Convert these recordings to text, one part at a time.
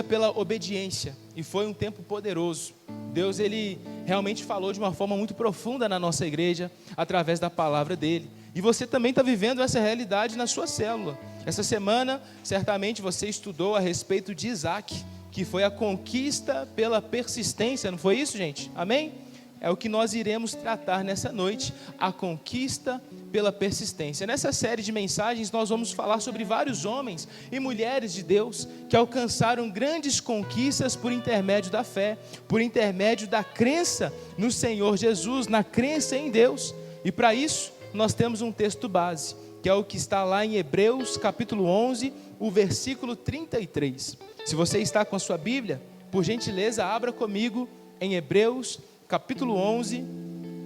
pela obediência, e foi um tempo poderoso. Deus, ele realmente falou de uma forma muito profunda na nossa igreja, através da palavra dele, e você também está vivendo essa realidade na sua célula. Essa semana, certamente você estudou a respeito de Isaac, que foi a conquista pela persistência, não foi isso, gente? Amém? É o que nós iremos tratar nessa noite, a conquista pela persistência. Nessa série de mensagens nós vamos falar sobre vários homens e mulheres de Deus que alcançaram grandes conquistas por intermédio da fé, por intermédio da crença no Senhor Jesus, na crença em Deus. E para isso nós temos um texto base, que é o que está lá em Hebreus capítulo 11, o versículo 33. Se você está com a sua Bíblia, por gentileza, abra comigo em Hebreus capítulo 11,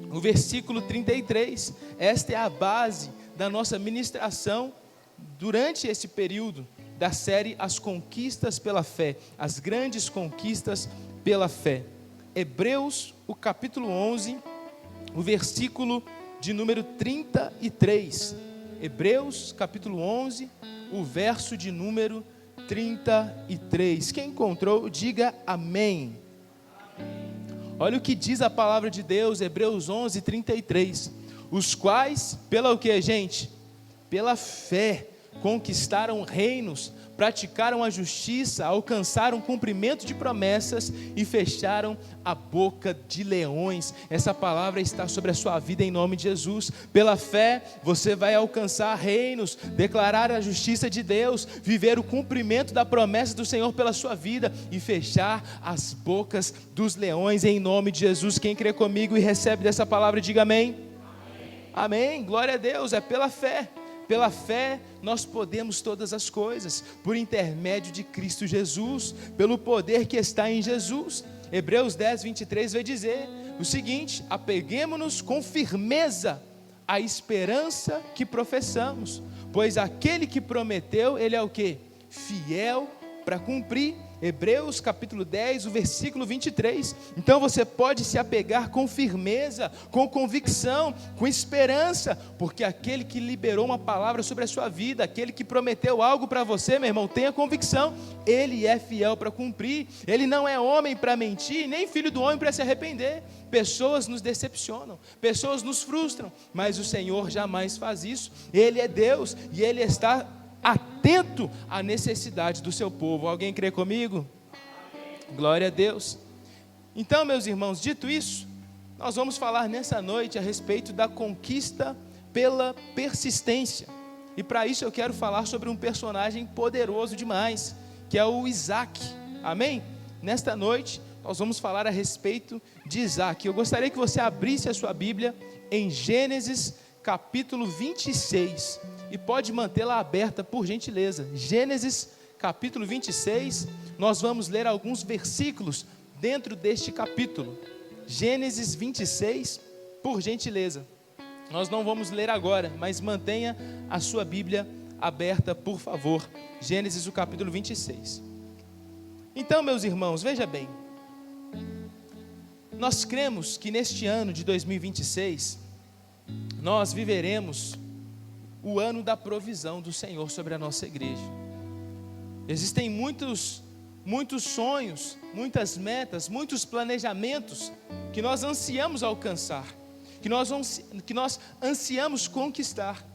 o versículo 33, esta é a base da nossa ministração durante esse período da série As Conquistas pela Fé, as grandes conquistas pela fé. Hebreus, o capítulo 11, o versículo de número 33. Hebreus, capítulo 11, o verso de número 33. Quem encontrou, diga amém. Olha o que diz a palavra de Deus, Hebreus 11, 33. Os quais, pela o que, gente? Pela fé, conquistaram reinos, praticaram a justiça, alcançaram cumprimento de promessas e fecharam a boca de leões. Essa palavra está sobre a sua vida em nome de Jesus. Pela fé, você vai alcançar reinos, declarar a justiça de Deus, viver o cumprimento da promessa do Senhor pela sua vida e fechar as bocas dos leões em nome de Jesus. Quem crê comigo e recebe dessa palavra, diga amém. Amém, glória a Deus, é pela fé. Pela fé nós podemos todas as coisas, por intermédio de Cristo Jesus, pelo poder que está em Jesus. Hebreus 10, 23 vai dizer o seguinte: apeguemo-nos com firmeza à esperança que professamos, pois aquele que prometeu, ele é o quê? Fiel para cumprir. Hebreus capítulo 10, o versículo 23. Então você pode se apegar com firmeza, com convicção, com esperança, porque aquele que liberou uma palavra sobre a sua vida, aquele que prometeu algo para você, meu irmão, tenha convicção, ele é fiel para cumprir. Ele não é homem para mentir, nem filho do homem para se arrepender. Pessoas nos decepcionam, pessoas nos frustram, mas o Senhor jamais faz isso. Ele é Deus e Ele está atento à necessidade do seu povo. Alguém crê comigo? Glória a Deus. Então, meus irmãos, dito isso, nós vamos falar nessa noite a respeito da conquista pela persistência. E para isso eu quero falar sobre um personagem poderoso demais, que é o Isaac. Amém? Nesta noite nós vamos falar a respeito de Isaac. Eu gostaria que você abrisse a sua Bíblia em Gênesis capítulo 26, e pode mantê-la aberta por gentileza. Gênesis capítulo 26, nós vamos ler alguns versículos dentro deste capítulo. Gênesis 26, por gentileza. Nós não vamos ler agora, mas mantenha a sua Bíblia aberta, por favor. Gênesis, o capítulo 26. Então, meus irmãos, veja bem, nós cremos que neste ano de 2026, nós viveremos o ano da provisão do Senhor sobre a nossa igreja. Existem muitos sonhos, muitas metas, muitos planejamentos que nós ansiamos alcançar, que nós ansiamos conquistar,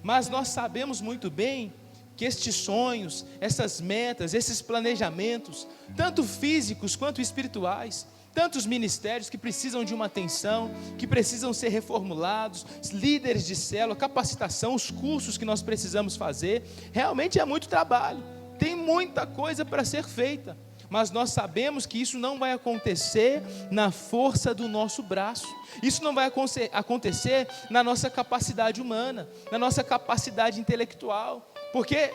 mas nós sabemos muito bem que estes sonhos, essas metas, esses planejamentos, tanto físicos quanto espirituais, tantos ministérios que precisam de uma atenção, que precisam ser reformulados, líderes de célula, capacitação, os cursos que nós precisamos fazer, realmente é muito trabalho, tem muita coisa para ser feita, mas nós sabemos que isso não vai acontecer na força do nosso braço, isso não vai acontecer na nossa capacidade humana, na nossa capacidade intelectual, porque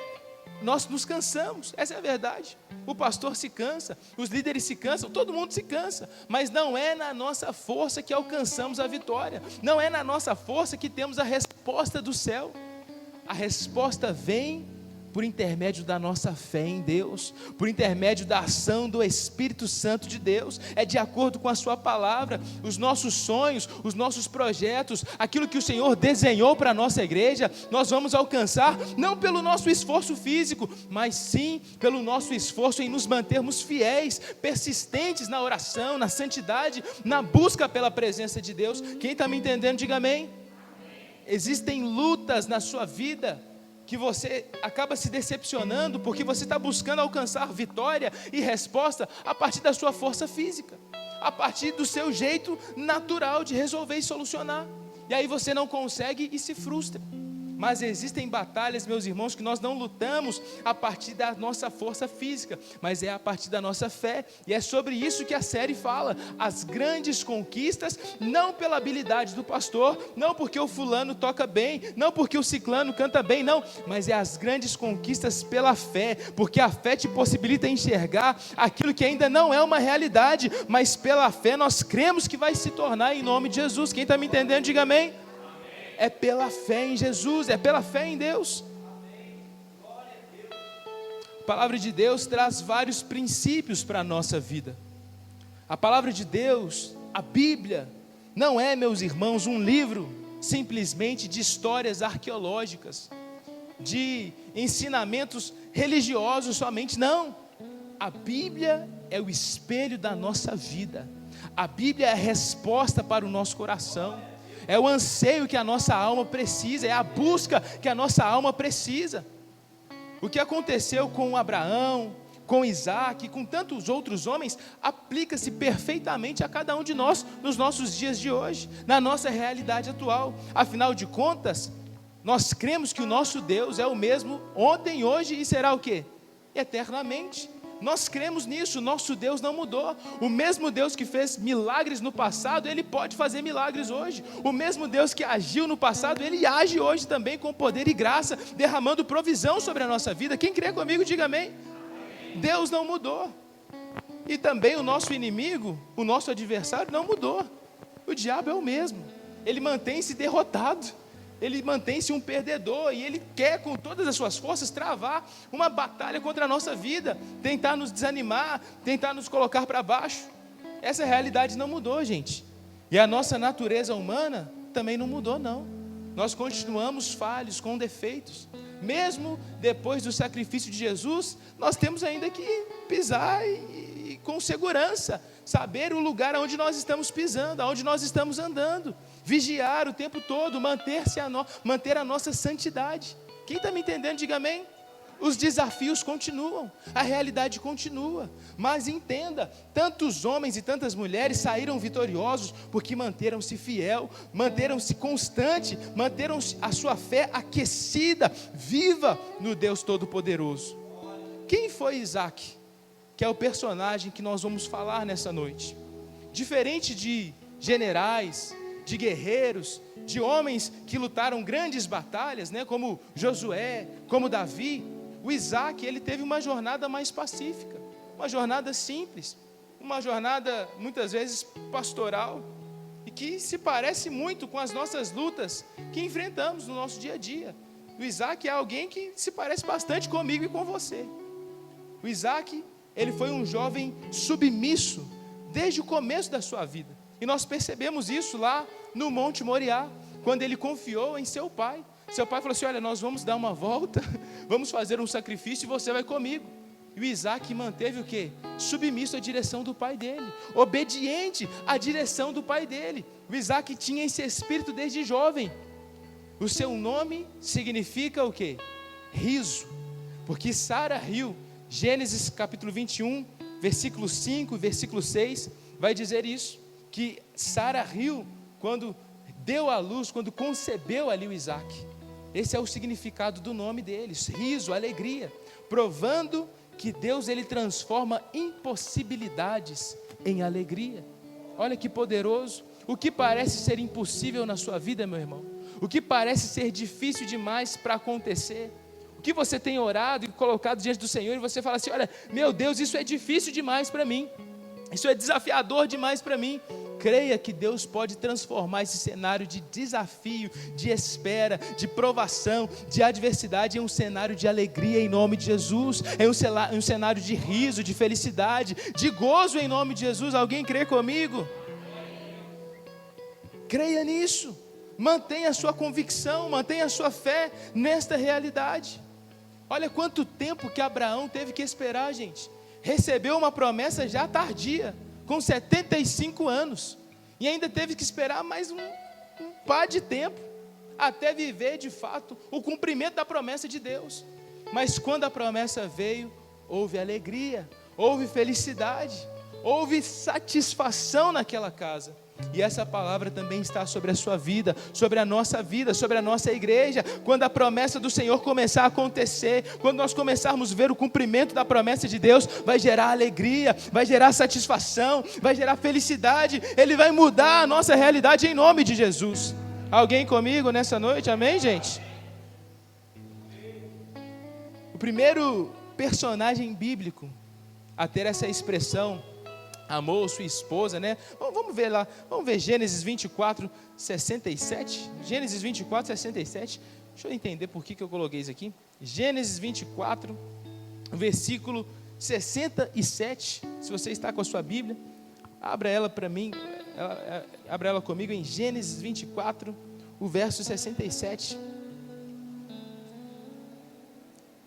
nós nos cansamos, essa é a verdade. O pastor se cansa, os líderes se cansam, todo mundo se cansa, mas não é na nossa força que alcançamos a vitória, não é na nossa força que temos a resposta do céu. A resposta vem por intermédio da nossa fé em Deus, por intermédio da ação do Espírito Santo de Deus. É de acordo com a sua palavra, os nossos sonhos, os nossos projetos, aquilo que o Senhor desenhou para a nossa igreja, nós vamos alcançar, não pelo nosso esforço físico, mas sim pelo nosso esforço em nos mantermos fiéis, persistentes na oração, na santidade, na busca pela presença de Deus. Quem está me entendendo, diga amém. Existem lutas na sua vida que você acaba se decepcionando porque você está buscando alcançar vitória e resposta a partir da sua força física, a partir do seu jeito natural de resolver e solucionar, e aí você não consegue e se frustra. Mas existem batalhas, meus irmãos, que nós não lutamos a partir da nossa força física, mas é a partir da nossa fé. E é sobre isso que a série fala. As grandes conquistas, não pela habilidade do pastor, não porque o fulano toca bem, não porque o ciclano canta bem, não, mas é as grandes conquistas pela fé, porque a fé te possibilita enxergar aquilo que ainda não é uma realidade, mas pela fé nós cremos que vai se tornar, em nome de Jesus. Quem está me entendendo, diga amém. É pela fé em Jesus, é pela fé em Deus. A palavra de Deus traz vários princípios para a nossa vida. A palavra de Deus, a Bíblia, não é, meus irmãos, um livro simplesmente de histórias arqueológicas, de ensinamentos religiosos somente, não. A Bíblia é o espelho da nossa vida. A Bíblia é a resposta para o nosso coração. É o anseio que a nossa alma precisa, é a busca que a nossa alma precisa. O que aconteceu com Abraão, com Isaac, com tantos outros homens, aplica-se perfeitamente a cada um de nós, nos nossos dias de hoje, na nossa realidade atual. Afinal de contas, nós cremos que o nosso Deus é o mesmo ontem, hoje e será o quê? Eternamente. Nós cremos nisso, nosso Deus não mudou. O mesmo Deus que fez milagres no passado, Ele pode fazer milagres hoje. O mesmo Deus que agiu no passado, Ele age hoje também com poder e graça, derramando provisão sobre a nossa vida. Quem crê comigo, diga amém. Deus não mudou. E também o nosso inimigo, o nosso adversário não mudou. O diabo é o mesmo. Ele mantém-se derrotado. Ele mantém-se um perdedor e ele quer com todas as suas forças travar uma batalha contra a nossa vida, tentar nos desanimar, tentar nos colocar para baixo. Essa realidade não mudou, gente. E a nossa natureza humana também não mudou, não. Nós continuamos falhos, com defeitos. Mesmo depois do sacrifício de Jesus, nós temos ainda que pisar e com segurança, saber o lugar onde nós estamos pisando, aonde nós estamos andando, vigiar o tempo todo, manter a nossa santidade. Quem está me entendendo, diga amém. Os desafios continuam, a realidade continua, mas entenda, tantos homens e tantas mulheres saíram vitoriosos porque manteram-se fiel, manteram-se constante, manteram a sua fé aquecida, viva no Deus Todo-Poderoso. Quem foi Isaac? Que é o personagem que nós vamos falar nessa noite. Diferente de generais, de guerreiros, de homens que lutaram grandes batalhas, como Josué, como Davi, o Isaac, ele teve uma jornada mais pacífica, uma jornada simples, uma jornada muitas vezes pastoral, e que se parece muito com as nossas lutas que enfrentamos no nosso dia a dia. O Isaac é alguém que se parece bastante comigo e com você. O Isaac, ele foi um jovem submisso desde o começo da sua vida. E nós percebemos isso lá no Monte Moriá, quando ele confiou em seu pai. Seu pai falou assim: olha, nós vamos dar uma volta, vamos fazer um sacrifício e você vai comigo. E o Isaac manteve o quê? Submisso à direção do pai dele, obediente à direção do pai dele. O Isaac tinha esse espírito desde jovem. O seu nome significa o quê? Riso, porque Sara riu. Gênesis capítulo 21, versículo 5 e versículo 6, vai dizer isso, que Sara riu quando deu à luz, quando concebeu ali o Isaac. Esse é o significado do nome deles, riso, alegria, provando que Deus, ele transforma impossibilidades em alegria. Olha que poderoso. O que parece ser impossível na sua vida, meu irmão, o que parece ser difícil demais para acontecer, o que você tem orado e colocado diante do Senhor, e você fala assim: olha, meu Deus, isso é difícil demais para mim, isso é desafiador demais para mim. Creia que Deus pode transformar esse cenário de desafio, de espera, de provação, de adversidade em um cenário de alegria em nome de Jesus, em um cenário de riso, de felicidade, de gozo em nome de Jesus. Alguém crê comigo? Creia nisso, mantenha a sua convicção, mantenha a sua fé nesta realidade. Olha quanto tempo que Abraão teve que esperar, gente. Recebeu uma promessa já tardia, com 75 anos, e ainda teve que esperar mais um par de tempo, até viver de fato o cumprimento da promessa de Deus. Mas quando a promessa veio, houve alegria, houve felicidade, houve satisfação naquela casa. E essa palavra também está sobre a sua vida, sobre a nossa igreja. Quando a promessa do Senhor começar a acontecer, quando nós começarmos a ver o cumprimento da promessa de Deus, vai gerar alegria, vai gerar satisfação, vai gerar felicidade. Ele vai mudar a nossa realidade em nome de Jesus. Alguém comigo nessa noite? Amém, gente? O primeiro personagem bíblico a ter essa expressão, amou sua esposa, né? Vamos ver lá, vamos ver Gênesis 24, 67. Gênesis 24, 67. Deixa eu entender por que eu coloquei isso aqui. Gênesis 24, versículo 67. Se você está com a sua Bíblia, abra ela para mim, abra ela comigo em Gênesis 24, o verso 67.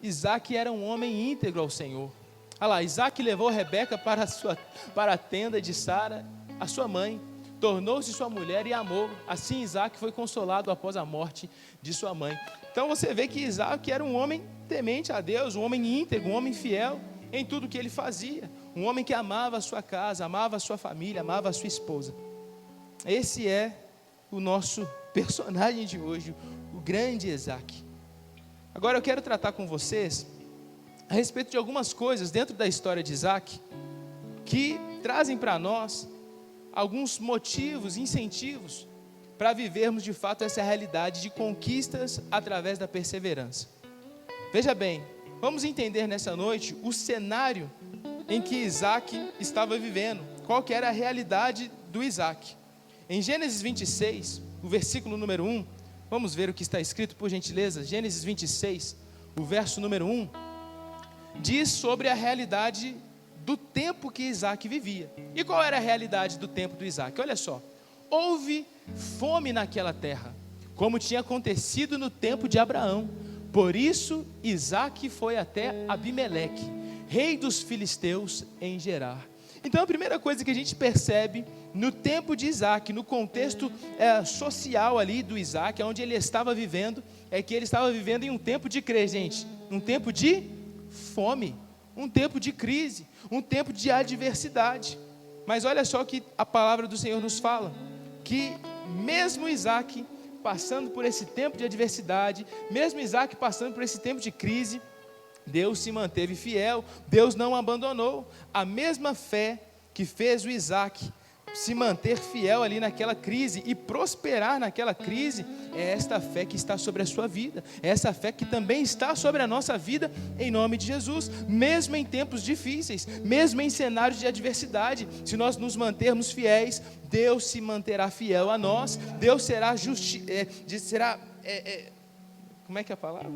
Isaac era um homem íntegro ao Senhor. Olha lá, Isaac levou Rebeca para a tenda de Sara, a sua mãe, tornou-se sua mulher e amou. Assim Isaac foi consolado após a morte de sua mãe. Então você vê que Isaac era um homem temente a Deus, um homem íntegro, um homem fiel em tudo que ele fazia. Um homem que amava a sua casa, amava a sua família, amava a sua esposa. Esse é o nosso personagem de hoje, o grande Isaac. Agora eu quero tratar com vocês a respeito de algumas coisas dentro da história de Isaac, que trazem para nós alguns motivos, incentivos, para vivermos de fato essa realidade de conquistas através da perseverança. Veja bem, vamos entender nessa noite o cenário em que Isaac estava vivendo, qual que era a realidade do Isaac. Em Gênesis 26, o versículo número 1, vamos ver o que está escrito, por gentileza. Gênesis 26, o verso número 1, diz sobre a realidade do tempo que Isaac vivia. E qual era a realidade do tempo do Isaac? Olha só, houve fome naquela terra, como tinha acontecido no tempo de Abraão. Por isso Isaac foi até Abimeleque, rei dos filisteus, em Gerar. Então a primeira coisa que a gente percebe no tempo de Isaac, no contexto social ali do Isaac, onde ele estava vivendo, é que ele estava vivendo em um tempo de crise, gente, um tempo de fome, um tempo de crise, um tempo de adversidade. Mas olha só que a palavra do Senhor nos fala, que mesmo Isaac passando por esse tempo de adversidade, mesmo Isaac passando por esse tempo de crise, Deus se manteve fiel, Deus não o abandonou. A mesma fé que fez o Isaac se manter fiel ali naquela crise e prosperar naquela crise, é esta fé que está sobre a sua vida, é essa fé que também está sobre a nossa vida, em nome de Jesus. Mesmo em tempos difíceis, mesmo em cenários de adversidade, se nós nos mantermos fiéis, Deus se manterá fiel a nós. Deus será como é que é a palavra?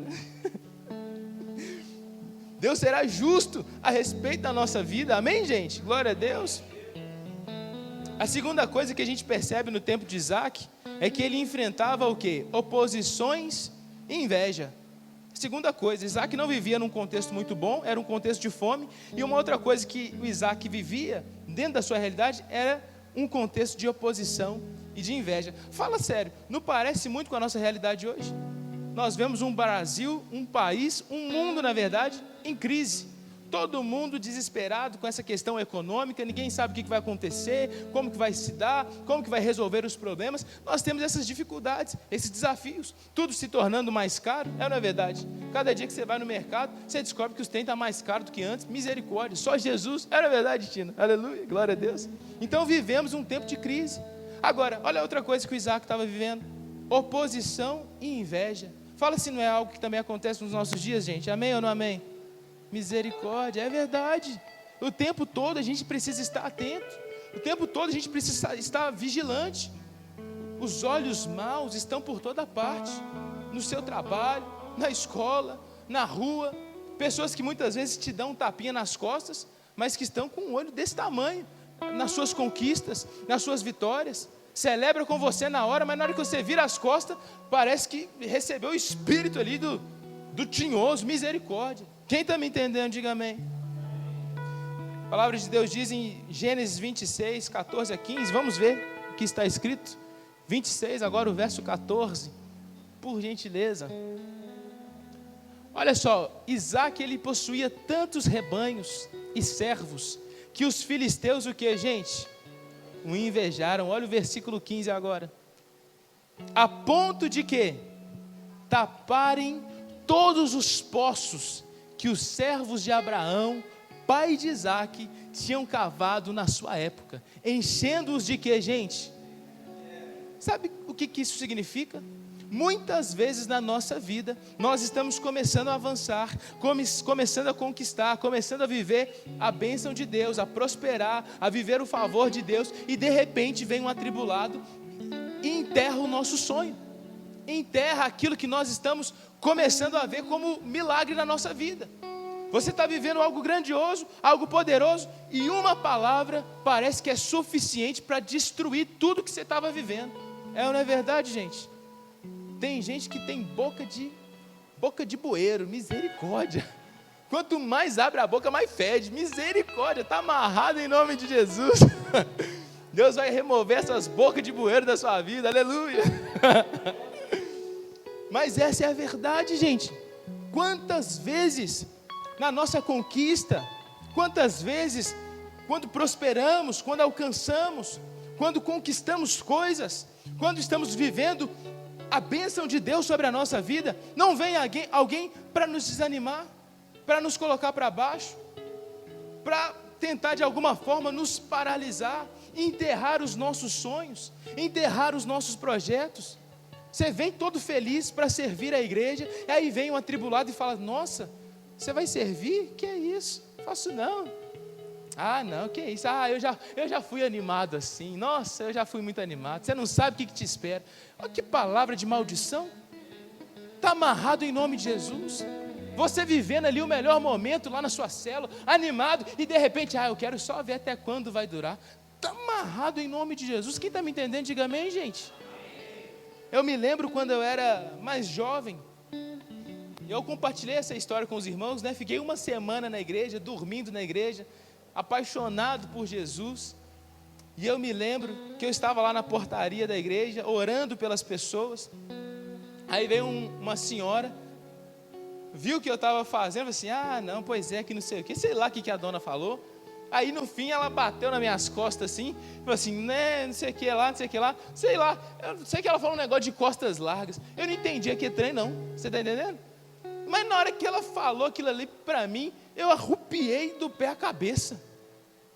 Deus será justo a respeito da nossa vida, amém, gente? Glória a Deus. A segunda coisa que a gente percebe no tempo de Isaac é que ele enfrentava o quê? Oposições e inveja. Segunda coisa, Isaac não vivia num contexto muito bom, era um contexto de fome. E uma outra coisa que o Isaac vivia dentro da sua realidade era um contexto de oposição e de inveja. Fala sério, não parece muito com a nossa realidade hoje? Nós vemos um Brasil, um país, um mundo, na verdade, em crise. Todo mundo desesperado com essa questão econômica, ninguém sabe o que vai acontecer, como que vai se dar, como que vai resolver os problemas. Nós temos essas dificuldades, esses desafios, tudo se tornando mais caro, não é verdade? Cada dia que você vai no mercado, você descobre que os trem estão mais caros do que antes, misericórdia, só Jesus, é verdade, Tina, aleluia, glória a Deus. Então vivemos um tempo de crise. Agora, olha outra coisa que o Isaac estava vivendo, oposição e inveja. Fala se não é algo que também acontece nos nossos dias, gente, amém ou não amém? Misericórdia, é verdade. O tempo todo a gente precisa estar atento, O tempo todo a gente precisa estar vigilante. Os olhos maus estão por toda parte, no seu trabalho, na escola, na rua. Pessoas que muitas vezes te dão um tapinha nas costas, mas que estão com um olho desse tamanho, nas suas conquistas, nas suas vitórias. Celebra com você na hora, mas na hora que você vira as costas, parece que recebeu o espírito ali do tinhoso. Misericórdia. Quem está me entendendo, diga amém. A palavra de Deus diz em Gênesis 26, 14 a 15, vamos ver o que está escrito. 26, agora o verso 14, por gentileza. Olha só, Isaac, ele possuía tantos rebanhos e servos, que os filisteus, o que, gente? O invejaram. Olha o versículo 15 agora. A ponto de que taparem todos os poços que os servos de Abraão, pai de Isaac, tinham cavado na sua época, enchendo-os de que, gente? Sabe o que isso significa? Muitas vezes na nossa vida, nós estamos começando a avançar, começando a conquistar, começando a viver a bênção de Deus, a prosperar, a viver o favor de Deus, e de repente vem um atribulado e enterra o nosso sonho, enterra aquilo que nós estamos começando a ver como milagre na nossa vida. Você está vivendo algo grandioso, algo poderoso, e uma palavra parece que é suficiente para destruir tudo que você estava vivendo. É ou não é verdade, gente? Tem gente que tem boca de bueiro, misericórdia. Quanto mais abre a boca, mais fede, misericórdia, está amarrado em nome de Jesus. Deus vai remover essas bocas de bueiro da sua vida, aleluia. Mas essa é a verdade, gente. Quantas vezes na nossa conquista, quantas vezes quando prosperamos, quando alcançamos, quando conquistamos coisas, quando estamos vivendo a bênção de Deus sobre a nossa vida, não vem alguém para nos desanimar, para nos colocar para baixo, para tentar de alguma forma nos paralisar, enterrar os nossos sonhos, enterrar os nossos projetos. Você vem todo feliz para servir a igreja, e aí vem um atribulado e fala: nossa, você vai servir? Que é isso? Faço não. Ah, não, que isso? Ah, eu já fui animado assim. Nossa, eu já fui muito animado. Você não sabe o que te espera. Olha que palavra de maldição. Está amarrado em nome de Jesus. Você vivendo ali o melhor momento lá na sua célula, animado, e de repente, eu quero só ver até quando vai durar. Está amarrado em nome de Jesus. Quem está me entendendo, diga amém, gente. Eu me lembro quando eu era mais jovem, eu compartilhei essa história com os irmãos, né? Fiquei uma semana na igreja, dormindo na igreja, apaixonado por Jesus. E eu me lembro que eu estava lá na portaria da igreja, orando pelas pessoas. Aí veio uma senhora, viu o que eu estava fazendo, assim: não, pois é, que não sei o que, sei lá o que a dona falou. Aí no fim ela bateu nas minhas costas assim, falou assim: né, não sei o que lá, não sei o que lá, sei lá, eu sei que ela falou um negócio de costas largas. Eu não entendi aquele trem não, você está entendendo? Mas na hora que ela falou aquilo ali para mim, eu arrupiei do pé à cabeça,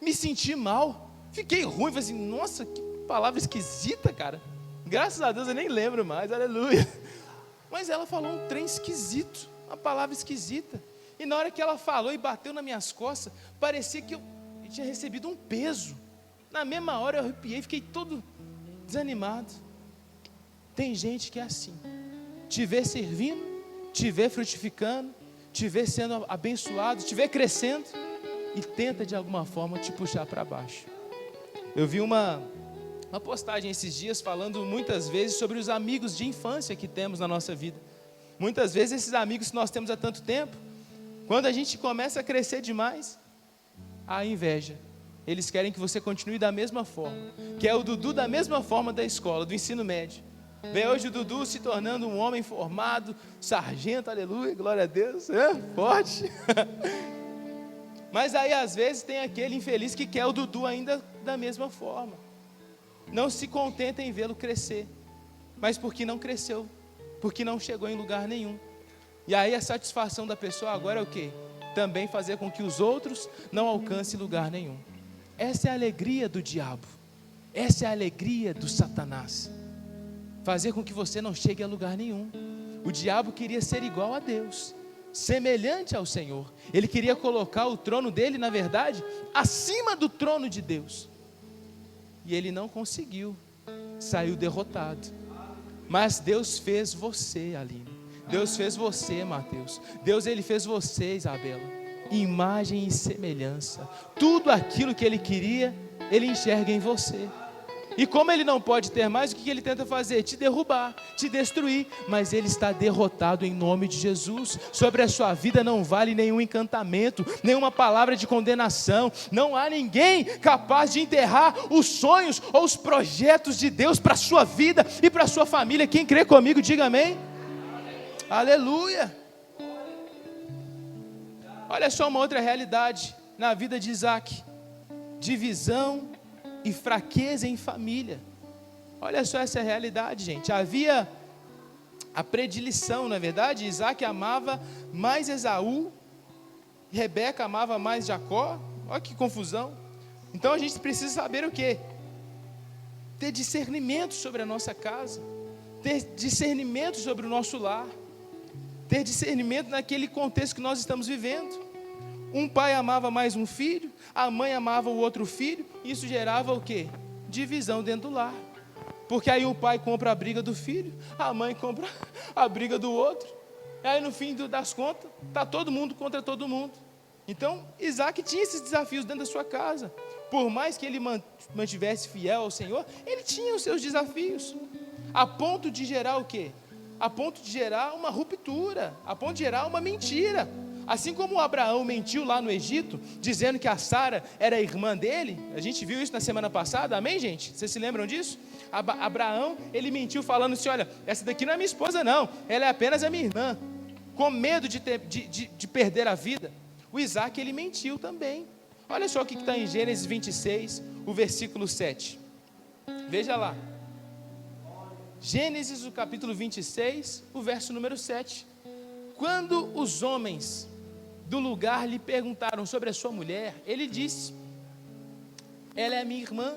me senti mal, fiquei ruim, falei assim: nossa, que palavra esquisita, cara. Graças a Deus eu nem lembro mais, aleluia. Mas ela falou um trem esquisito, uma palavra esquisita. E na hora que ela falou e bateu nas minhas costas, parecia que eu tinha recebido um peso. Na mesma hora eu arrepiei, fiquei todo desanimado. Tem gente que é assim, te vê servindo, te vê frutificando, te vê sendo abençoado, te vê crescendo, e tenta de alguma forma te puxar para baixo. Eu vi uma postagem esses dias falando muitas vezes sobre os amigos de infância que temos na nossa vida. Muitas vezes esses amigos que nós temos há tanto tempo, quando a gente começa a crescer demais, a inveja. Eles querem que você continue da mesma forma, que é o Dudu da mesma forma da escola, do ensino médio. Vê hoje o Dudu se tornando um homem formado, sargento, aleluia, glória a Deus, forte. Mas aí às vezes tem aquele infeliz que quer o Dudu ainda da mesma forma. Não se contenta em vê-lo crescer, mas porque não cresceu, porque não chegou em lugar nenhum. E aí a satisfação da pessoa agora é o quê? Também fazer com que os outros não alcancem lugar nenhum. Essa é a alegria do diabo. Essa é a alegria do Satanás. Fazer com que você não chegue a lugar nenhum. O diabo queria ser igual a Deus, semelhante ao Senhor. Ele queria colocar o trono dele, na verdade, acima do trono de Deus. e ele não conseguiu, saiu derrotado. Mas Deus fez você, Aline. Deus fez você, Mateus. Deus, ele fez você, Isabela, imagem e semelhança. Tudo aquilo que ele queria, ele enxerga em você. E como ele não pode ter mais, o que ele tenta fazer? Te derrubar, te destruir. Mas ele está derrotado em nome de Jesus. Sobre a sua vida não vale nenhum encantamento, nenhuma palavra de condenação. Não há ninguém capaz de enterrar os sonhos ou os projetos de Deus para a sua vida e para a sua família. Quem crê comigo, diga amém. Aleluia. Olha só uma outra realidade na vida de Isaac: divisão e fraqueza em família. Olha só essa realidade, gente. Havia a predileção, não é verdade? Isaac amava mais Esaú, Rebeca amava mais Jacó. Olha que confusão. Então a gente precisa saber o quê? Ter discernimento sobre a nossa casa, ter discernimento sobre o nosso lar, ter discernimento naquele contexto que nós estamos vivendo. Um pai amava mais um filho, a mãe amava o outro filho, isso gerava o quê? Divisão dentro do lar. Porque aí o pai compra a briga do filho, a mãe compra a briga do outro, e aí no fim das contas, está todo mundo contra todo mundo. Então, Isaac tinha esses desafios dentro da sua casa. Por mais que ele mantivesse fiel ao Senhor, ele tinha os seus desafios, a ponto de gerar o quê? A ponto de gerar uma ruptura, a ponto de gerar uma mentira. Assim como Abraão mentiu lá no Egito, dizendo que a Sara era a irmã dele, a gente viu isso na semana passada, amém, gente? Vocês se lembram disso? Abraão, ele mentiu falando assim: olha, essa daqui não é minha esposa não, ela é apenas a minha irmã, com medo de perder a vida. O Isaac, ele mentiu também. Olha só o que está em Gênesis 26, o versículo 7, veja lá, Gênesis, o capítulo 26, o verso número 7, quando os homens do lugar lhe perguntaram sobre a sua mulher, ele disse: ela é minha irmã.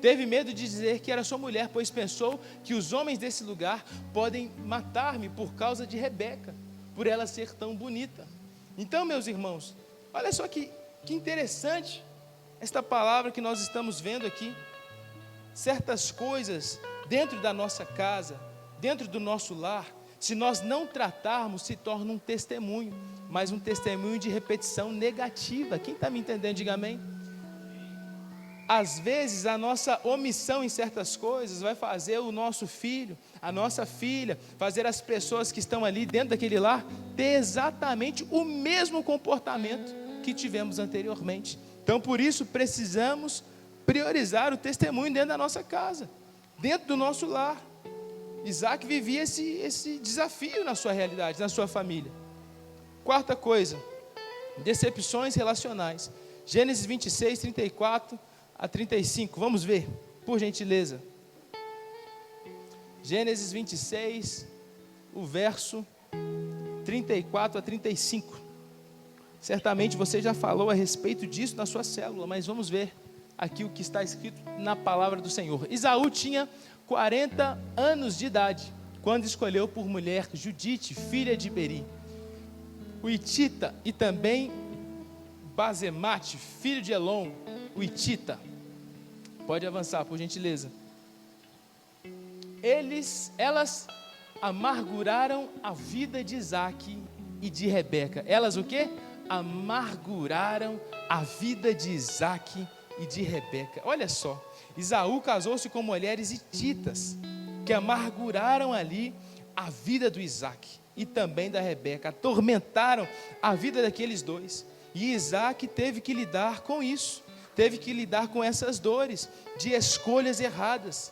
Teve medo de dizer que era sua mulher, pois pensou que os homens desse lugar podem matar-me por causa de Rebeca, por ela ser tão bonita. Então, meus irmãos, olha só que interessante esta palavra que nós estamos vendo aqui. Certas coisas dentro da nossa casa, dentro do nosso lar, se nós não tratarmos, se torna um testemunho, mas um testemunho de repetição negativa. Quem está me entendendo, diga amém. Às vezes a nossa omissão em certas coisas vai fazer o nosso filho, a nossa filha, fazer as pessoas que estão ali dentro daquele lar ter exatamente o mesmo comportamento que tivemos anteriormente. Então por isso precisamos priorizar o testemunho dentro da nossa casa, dentro do nosso lar. Isaac vivia esse desafio na sua realidade, na sua família. Quarta coisa, decepções relacionais. Gênesis 26, 34 a 35, vamos ver, por gentileza. Gênesis 26, o verso 34 a 35. Certamente você já falou a respeito disso na sua célula, mas vamos ver aqui o que está escrito na palavra do Senhor. Esaú tinha 40 anos de idade, quando escolheu por mulher Judite, filha de Beri, o Hitita, e também Basemate, filho de Elon, o Hitita. Pode avançar, por gentileza. Elas amarguraram a vida de Isaac e de Rebeca. Elas o quê? Amarguraram a vida de Isaac e de Rebeca. Olha só, Esaú casou-se com mulheres hititas, que amarguraram ali a vida do Isaac e também da Rebeca, atormentaram a vida daqueles dois, e Isaac teve que lidar com isso, teve que lidar com essas dores, de escolhas erradas,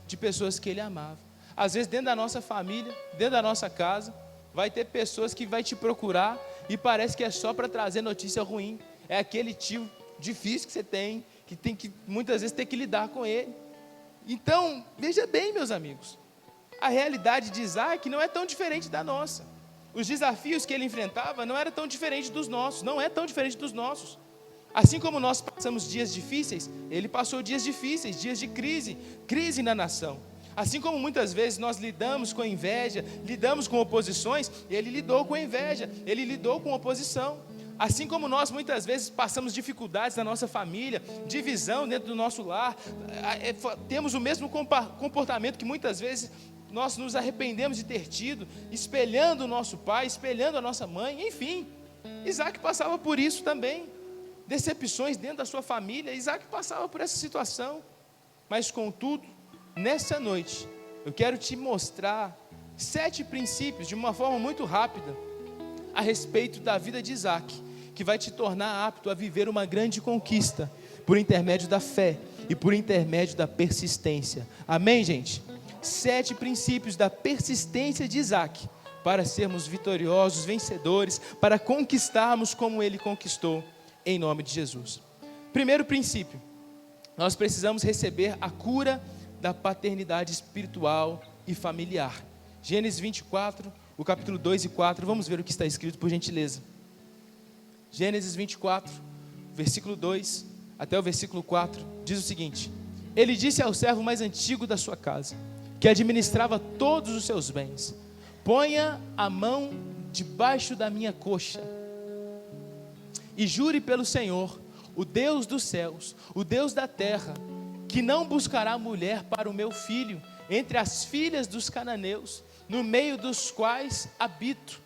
de pessoas que ele amava. Às vezes dentro da nossa família, dentro da nossa casa, vai ter pessoas que vai te procurar, e parece que é só para trazer notícia ruim, é aquele tio difícil que você tem que muitas vezes ter que lidar com ele. Então, veja bem, meus amigos, a realidade de Isaac não é tão diferente da nossa. Os desafios que ele enfrentava não eram tão diferentes dos nossos, não é tão diferente dos nossos. Assim como nós passamos dias difíceis, ele passou dias difíceis, dias de crise na nação. Assim como muitas vezes nós lidamos com inveja, lidamos com oposições, ele lidou com a inveja, ele lidou com oposição. Assim como nós muitas vezes passamos dificuldades na nossa família, divisão dentro do nosso lar, temos o mesmo comportamento que muitas vezes nós nos arrependemos de ter tido, espelhando o nosso pai, espelhando a nossa mãe, enfim. Isaac passava por isso também, decepções dentro da sua família. Isaac passava por essa situação, mas contudo, nessa noite, eu quero te mostrar 7 princípios, de uma forma muito rápida, a respeito da vida de Isaac, que vai te tornar apto a viver uma grande conquista, por intermédio da fé, e por intermédio da persistência. Amém, gente? 7 princípios da persistência de Isaac, para sermos vitoriosos, vencedores, para conquistarmos como ele conquistou, em nome de Jesus. Primeiro princípio, nós precisamos receber a cura da paternidade espiritual e familiar. Gênesis 24, o capítulo 2 e 4, vamos ver o que está escrito, por gentileza. Gênesis 24, versículo 2 até o versículo 4, diz o seguinte: ele disse ao servo mais antigo da sua casa, que administrava todos os seus bens: ponha a mão debaixo da minha coxa, e jure pelo Senhor, o Deus dos céus, o Deus da terra, que não buscará mulher para o meu filho entre as filhas dos cananeus, no meio dos quais habito,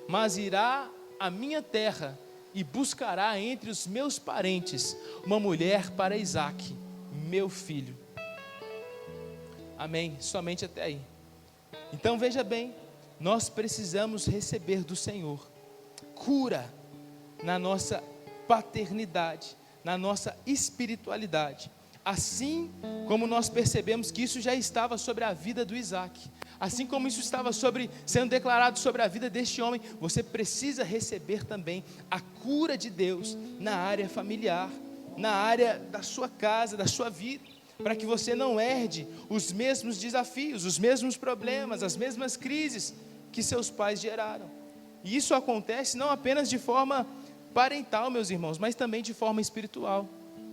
mas irá à minha terra e buscará entre os meus parentes uma mulher para Isaque, meu filho. Amém, somente até aí. Então veja bem, nós precisamos receber do Senhor cura na nossa paternidade, na nossa espiritualidade, assim como nós percebemos que isso já estava sobre a vida do Isaac, assim como isso estava sendo declarado sobre a vida deste homem, você precisa receber também a cura de Deus na área familiar, na área da sua casa, da sua vida, para que você não herde os mesmos desafios, os mesmos problemas, as mesmas crises que seus pais geraram. E isso acontece não apenas de forma parental, meus irmãos, mas também de forma espiritual.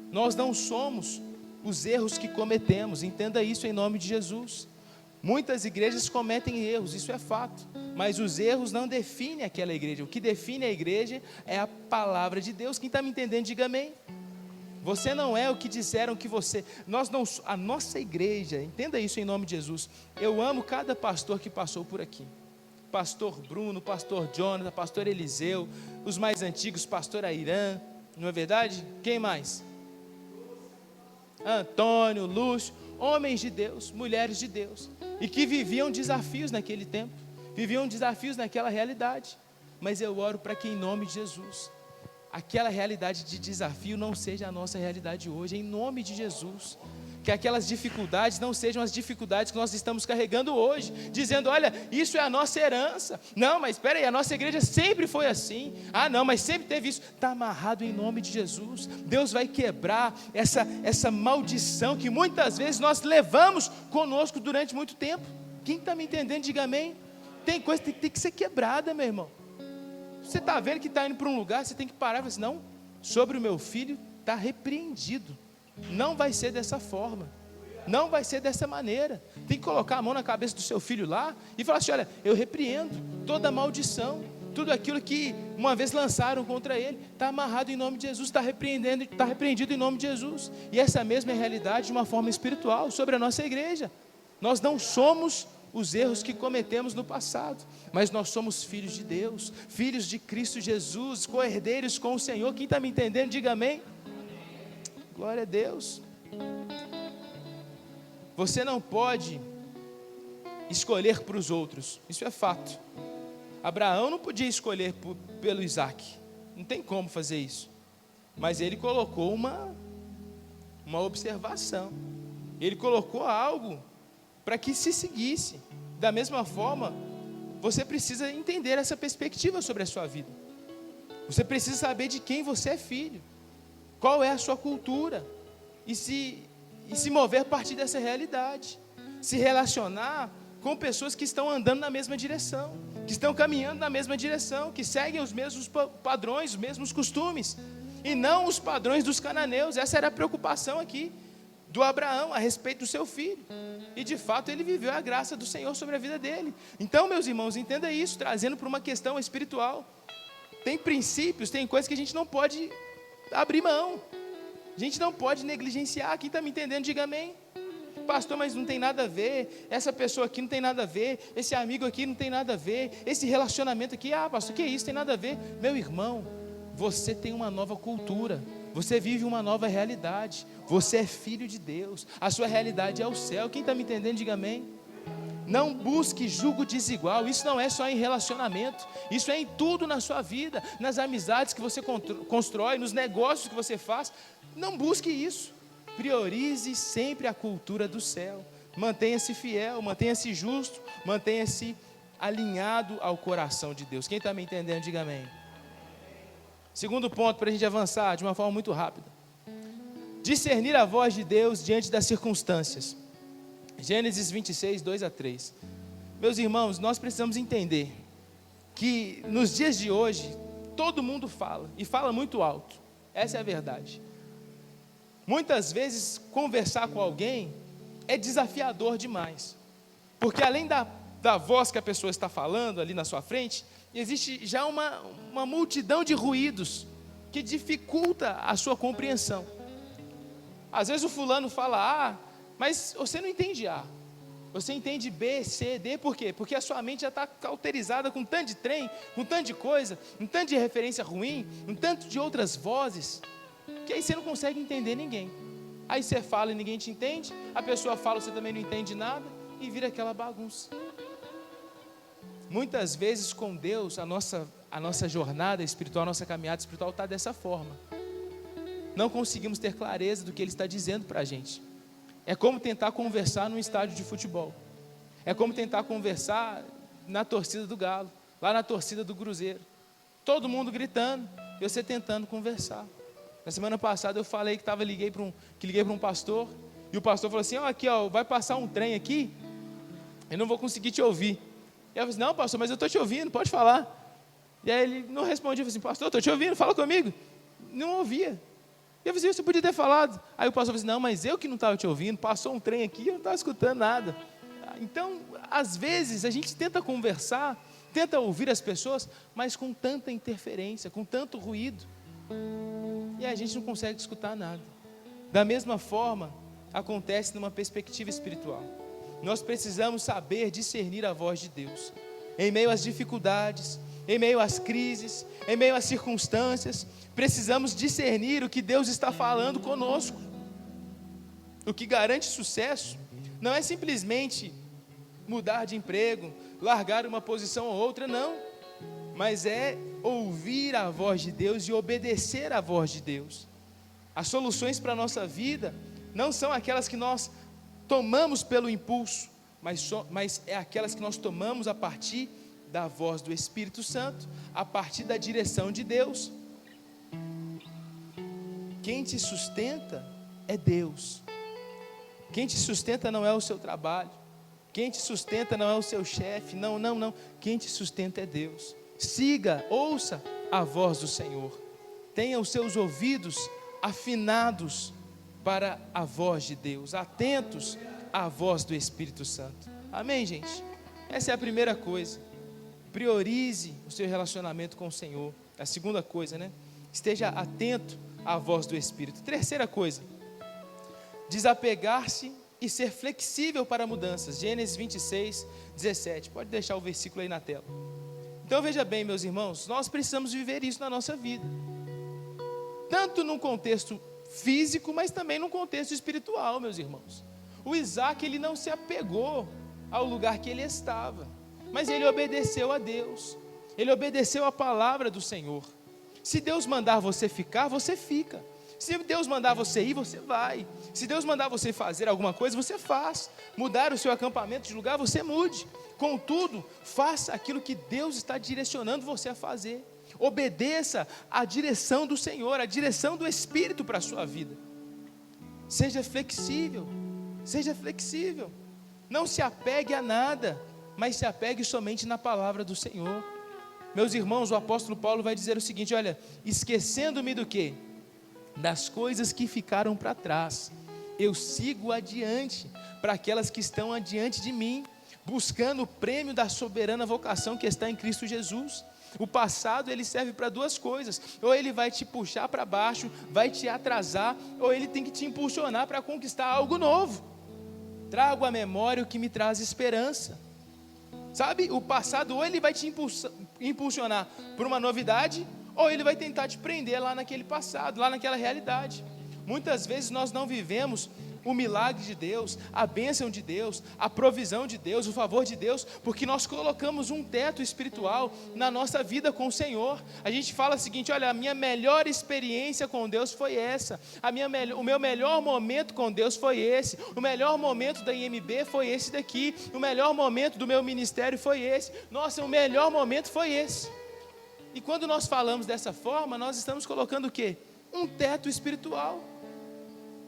Nós não somos os erros que cometemos, entenda isso em nome de Jesus. Muitas igrejas cometem erros, isso é fato, mas os erros não definem aquela igreja. O que define a igreja é a palavra de Deus. Quem está me entendendo, diga amém. Você não é o que disseram que você... A nossa igreja, entenda isso em nome de Jesus. Eu amo cada pastor que passou por aqui. Pastor Bruno, pastor Jonathan, pastor Eliseu, os mais antigos, pastor Airã, não é verdade? Quem mais? Antônio, Lúcio, homens de Deus, mulheres de Deus, e que viviam desafios naquele tempo, viviam desafios naquela realidade, mas eu oro para que em nome de Jesus, aquela realidade de desafio não seja a nossa realidade hoje, em nome de Jesus. Que aquelas dificuldades não sejam as dificuldades que nós estamos carregando hoje, dizendo, olha, isso é a nossa herança. Não, mas espera aí, a nossa igreja sempre foi assim. Ah, não, mas sempre teve isso. Está amarrado em nome de Jesus. Deus vai quebrar essa maldição que muitas vezes nós levamos conosco durante muito tempo. Quem está me entendendo, diga amém. Tem coisa que tem que ser quebrada, meu irmão. Você está vendo que está indo para um lugar, você tem que parar e falar assim, não, sobre o meu filho está repreendido. Não vai ser dessa forma, não vai ser dessa maneira. Tem que colocar a mão na cabeça do seu filho lá e falar assim, olha, eu repreendo toda maldição, tudo aquilo que uma vez lançaram contra ele, está amarrado em nome de Jesus, está repreendido em nome de Jesus. E essa mesma é a realidade de uma forma espiritual sobre a nossa igreja. Nós não somos os erros que cometemos no passado, mas nós somos filhos de Deus, filhos de Cristo Jesus, co-herdeiros com o Senhor. Quem está me entendendo, diga amém. Glória a Deus. Você não pode escolher para os outros, isso é fato. Abraão não podia escolher pelo Isaac, não tem como fazer isso, mas ele colocou uma observação, ele colocou algo para que se seguisse. Da mesma forma, você precisa entender essa perspectiva sobre a sua vida, você precisa saber de quem você é filho, qual é a sua cultura, e se mover a partir dessa realidade, se relacionar com pessoas que estão andando na mesma direção, que estão caminhando na mesma direção, que seguem os mesmos padrões, os mesmos costumes, e não os padrões dos cananeus. Essa era a preocupação aqui do Abraão a respeito do seu filho, e de fato ele viveu a graça do Senhor sobre a vida dele. Então, meus irmãos, entenda isso, trazendo para uma questão espiritual. Tem princípios, tem coisas que a gente não pode abrir mão. A gente não pode negligenciar. Quem está me entendendo, diga amém. Pastor, mas não tem nada a ver, essa pessoa aqui não tem nada a ver, esse amigo aqui não tem nada a ver, esse relacionamento aqui, pastor, que isso, tem nada a ver. Meu irmão, você tem uma nova cultura, você vive uma nova realidade, você é filho de Deus, a sua realidade é o céu. Quem está me entendendo, diga amém. Não busque jugo desigual. Isso não é só em relacionamento, isso é em tudo na sua vida, nas amizades que você constrói, nos negócios que você faz. Não busque isso. Priorize sempre a cultura do céu. Mantenha-se fiel, mantenha-se justo, mantenha-se alinhado ao coração de Deus. Quem está me entendendo, diga amém. Segundo ponto, para a gente avançar de uma forma muito rápida: discernir a voz de Deus diante das circunstâncias. Gênesis 26, 2-3. Meus irmãos, nós precisamos entender que nos dias de hoje, todo mundo fala, e fala muito alto. Essa é a verdade. Muitas vezes, conversar com alguém é desafiador demais, porque além da voz que a pessoa está falando ali na sua frente, existe já uma multidão de ruídos que dificulta a sua compreensão. Às vezes o fulano fala A, mas você não entende A, você entende B, C, D. Por quê? Porque a sua mente já está cauterizada com um tanto de trem, com um tanto de coisa, um tanto de referência ruim, um tanto de outras vozes, que aí você não consegue entender ninguém. Aí você fala e ninguém te entende, a pessoa fala, você também não entende nada, e vira aquela bagunça. Muitas vezes com Deus, a nossa jornada espiritual, a nossa caminhada espiritual está dessa forma. Não conseguimos ter clareza do que Ele está dizendo para a gente. É como tentar conversar num estádio de futebol. É como tentar conversar na torcida do Galo, lá na torcida do Cruzeiro. Todo mundo gritando, e você tentando conversar. Na semana passada eu falei que liguei para um pastor, e o pastor falou assim: aqui, vai passar um trem aqui, eu não vou conseguir te ouvir. E eu falei assim: não, pastor, mas eu estou te ouvindo, pode falar. E aí ele não respondia, eu falei assim: pastor, estou te ouvindo, fala comigo. Não ouvia. E eu falei assim: você podia ter falado. Aí o pastor falou assim: não, mas eu que não estava te ouvindo, passou um trem aqui, eu não estava escutando nada. Então, às vezes, a gente tenta conversar, tenta ouvir as pessoas, mas com tanta interferência, com tanto ruído, e a gente não consegue escutar nada. Da mesma forma, acontece numa perspectiva espiritual. Nós precisamos saber discernir a voz de Deus. Em meio às dificuldades, em meio às crises, em meio às circunstâncias, precisamos discernir o que Deus está falando conosco. O que garante sucesso não é simplesmente mudar de emprego, largar uma posição ou outra, não. Mas é ouvir a voz de Deus e obedecer à voz de Deus. As soluções para a nossa vida não são aquelas que nós tomamos pelo impulso, mas é aquelas que nós tomamos a partir da voz do Espírito Santo, a partir da direção de Deus. Quem te sustenta é Deus. Quem te sustenta não é o seu trabalho, quem te sustenta não é o seu chefe, não. Quem te sustenta é Deus. Siga, ouça a voz do Senhor. Tenha os seus ouvidos afinados para a voz de Deus, atentos à voz do Espírito Santo. Amém, gente? Essa é a primeira coisa. Priorize o seu relacionamento com o Senhor. A segunda coisa, né? Esteja atento à voz do Espírito. Terceira coisa, desapegar-se e ser flexível para mudanças. Gênesis 26, 17. Pode deixar o versículo aí na tela. Então veja bem, meus irmãos, nós precisamos viver isso na nossa vida, tanto num contexto físico, mas também num contexto espiritual, meus irmãos. O Isaac, ele não se apegou ao lugar que ele estava, mas ele obedeceu a Deus, ele obedeceu a palavra do Senhor. Se Deus mandar você ficar, você fica. Se Deus mandar você ir, você vai. Se Deus mandar você fazer alguma coisa, você faz. Mudar o seu acampamento de lugar, você mude. Contudo, faça aquilo que Deus está direcionando você a fazer. Obedeça à direção do Senhor, à direção do Espírito para a sua vida. Seja flexível, seja flexível. Não se apegue a nada, mas se apegue somente na palavra do Senhor. Meus irmãos, o apóstolo Paulo vai dizer o seguinte: olha, esquecendo-me do quê? Das coisas que ficaram para trás, eu sigo adiante, para aquelas que estão adiante de mim, buscando o prêmio da soberana vocação que está em Cristo Jesus. O passado, ele serve para duas coisas: ou ele vai te puxar para baixo, vai te atrasar, ou ele tem que te impulsionar para conquistar algo novo. Trago à memória o que me traz esperança. Sabe, o passado ou ele vai te impulsionar para uma novidade, ou ele vai tentar te prender lá naquele passado, lá naquela realidade. Muitas vezes nós não vivemos o milagre de Deus, a bênção de Deus, a provisão de Deus, o favor de Deus, porque nós colocamos um teto espiritual na nossa vida com o Senhor. A gente fala o seguinte: olha, a minha melhor experiência com Deus foi essa, o meu melhor momento com Deus foi esse, o melhor momento da IMB foi esse daqui, o melhor momento do meu ministério foi esse, nossa, o melhor momento foi esse. E quando nós falamos dessa forma, nós estamos colocando o quê? Um teto espiritual,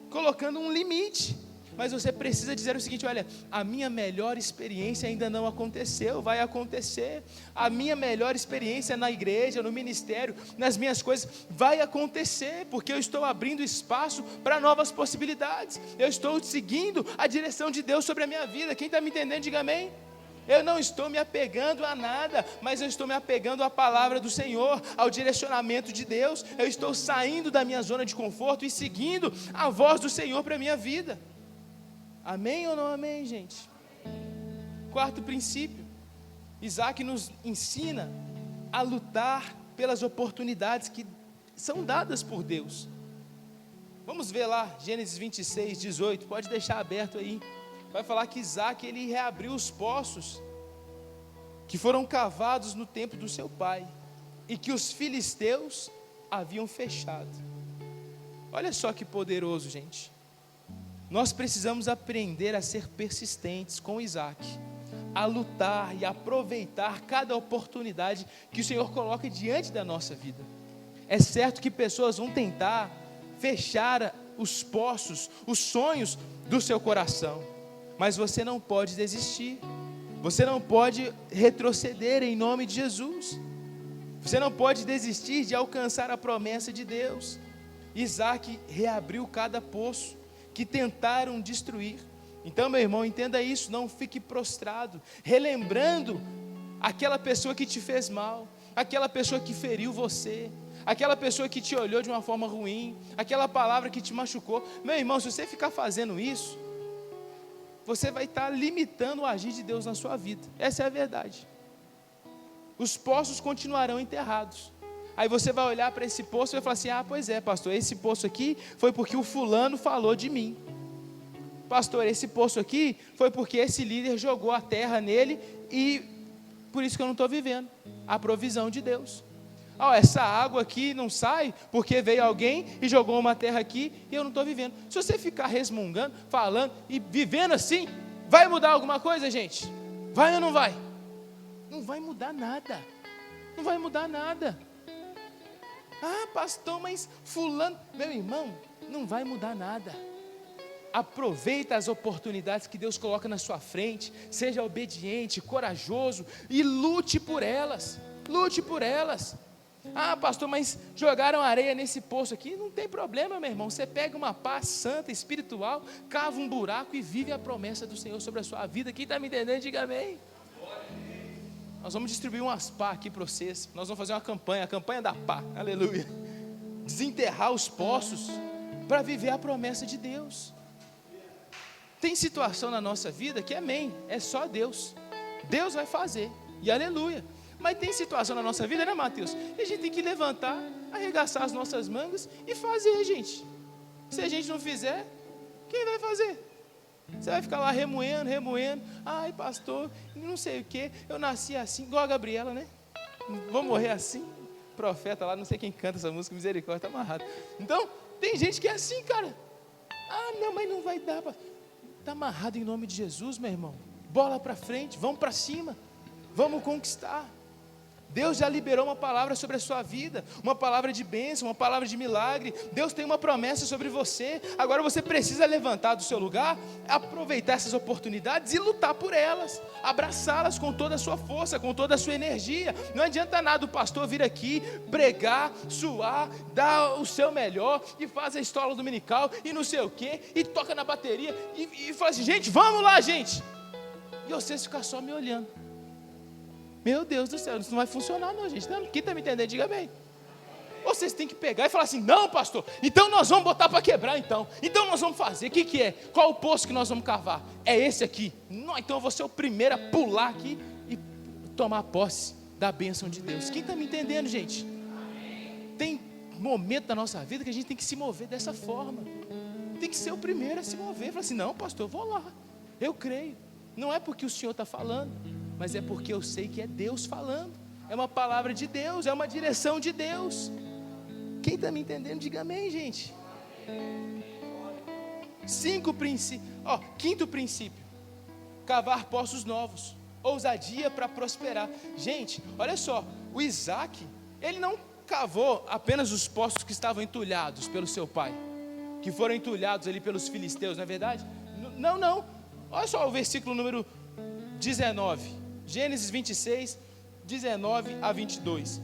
colocando um limite. Mas você precisa dizer o seguinte: olha, a minha melhor experiência ainda não aconteceu, vai acontecer. A minha melhor experiência na igreja, no ministério, nas minhas coisas, vai acontecer, porque eu estou abrindo espaço para novas possibilidades, eu estou seguindo a direção de Deus sobre a minha vida. Quem está me entendendo, diga amém. Eu não estou me apegando a nada, mas eu estou me apegando à palavra do Senhor, ao direcionamento de Deus. Eu estou saindo da minha zona de conforto e seguindo a voz do Senhor para a minha vida. Amém ou não amém, gente? Quarto princípio: Isaac nos ensina a lutar pelas oportunidades que são dadas por Deus. Vamos ver lá, Gênesis 26, 18, pode deixar aberto aí. Vai falar que Isaac, ele reabriu os poços que foram cavados no tempo do seu pai e que os filisteus haviam fechado. Olha só que poderoso, gente. Nós precisamos aprender a ser persistentes com Isaac, a lutar e aproveitar cada oportunidade que o Senhor coloca diante da nossa vida. É certo que pessoas vão tentar fechar os poços, os sonhos do seu coração, mas você não pode desistir, você não pode retroceder em nome de Jesus, você não pode desistir de alcançar a promessa de Deus. Isaac reabriu cada poço que tentaram destruir. Então, meu irmão, entenda isso, não fique prostrado, relembrando aquela pessoa que te fez mal, aquela pessoa que feriu você, aquela pessoa que te olhou de uma forma ruim, aquela palavra que te machucou. Meu irmão, se você ficar fazendo isso, você vai estar limitando o agir de Deus na sua vida. Essa é a verdade. Os poços continuarão enterrados. Aí você vai olhar para esse poço e vai falar assim: ah, pois é, pastor, esse poço aqui foi porque o fulano falou de mim. Pastor, esse poço aqui foi porque esse líder jogou a terra nele e por isso que eu não estou vivendo a provisão de Deus. Essa água aqui não sai porque veio alguém e jogou uma terra aqui e eu não estou vivendo. Se você ficar resmungando, falando e vivendo assim, vai mudar alguma coisa, gente? Vai ou não vai? Não vai mudar nada. Não vai mudar nada. Ah, pastor, mas fulano... Meu irmão, não vai mudar nada. Aproveita as oportunidades que Deus coloca na sua frente, seja obediente, corajoso e lute por elas. Lute por elas. Ah, pastor, mas jogaram areia nesse poço aqui. Não tem problema, meu irmão. Você pega uma pá santa, espiritual, cava um buraco e vive a promessa do Senhor sobre a sua vida. Quem está me entendendo, diga amém. Nós vamos distribuir umas pá aqui para vocês. Nós vamos fazer uma campanha, a campanha da pá. Aleluia. Desenterrar os poços para viver a promessa de Deus. Tem situação na nossa vida que amém, é só Deus. Deus vai fazer. E aleluia. Mas tem situação na nossa vida, né, Mateus? E a gente tem que levantar, arregaçar as nossas mangas e fazer, gente. Se a gente não fizer, quem vai fazer? Você vai ficar lá remoendo. Ai, pastor, não sei o que, eu nasci assim, igual a Gabriela, né? Vou morrer assim. Profeta lá, não sei quem canta essa música, misericórdia, está amarrado. Então, tem gente que é assim, cara. Ah, não, mas não vai dar. Está amarrado em nome de Jesus, meu irmão. Bola para frente, vamos para cima. Vamos conquistar. Deus já liberou uma palavra sobre a sua vida, uma palavra de bênção, uma palavra de milagre. Deus tem uma promessa sobre você. Agora você precisa levantar do seu lugar, aproveitar essas oportunidades e lutar por elas, abraçá-las com toda a sua força, com toda a sua energia. Não adianta nada o pastor vir aqui, pregar, suar, dar o seu melhor e faz a escola dominical e não sei o que, e toca na bateria e fala assim: gente, vamos lá, gente. E vocês ficam só me olhando. Meu Deus do céu, isso não vai funcionar não, gente. Não, quem está me entendendo, diga bem. Ou vocês têm que pegar e falar assim, não, pastor, então nós vamos botar para quebrar então nós vamos fazer, o que é? Qual o poço que nós vamos cavar? É esse aqui. Não, então eu vou ser o primeiro a pular aqui e tomar posse da bênção de Deus. Quem está me entendendo, gente? Tem momento da nossa vida que a gente tem que se mover dessa forma. Tem que ser o primeiro a se mover. Falar assim, não, pastor, eu vou lá, eu creio. Não é porque o Senhor está falando, mas é porque eu sei que é Deus falando. É uma palavra de Deus, é uma direção de Deus. Quem está me entendendo, diga amém, gente. Quinto princípio: cavar poços novos, ousadia para prosperar. Gente, olha só, o Isaac, ele não cavou apenas os poços que estavam entulhados pelo seu pai, que foram entulhados ali pelos filisteus, não é verdade? Não, olha só o versículo número 19, Gênesis 26, 19 a 22.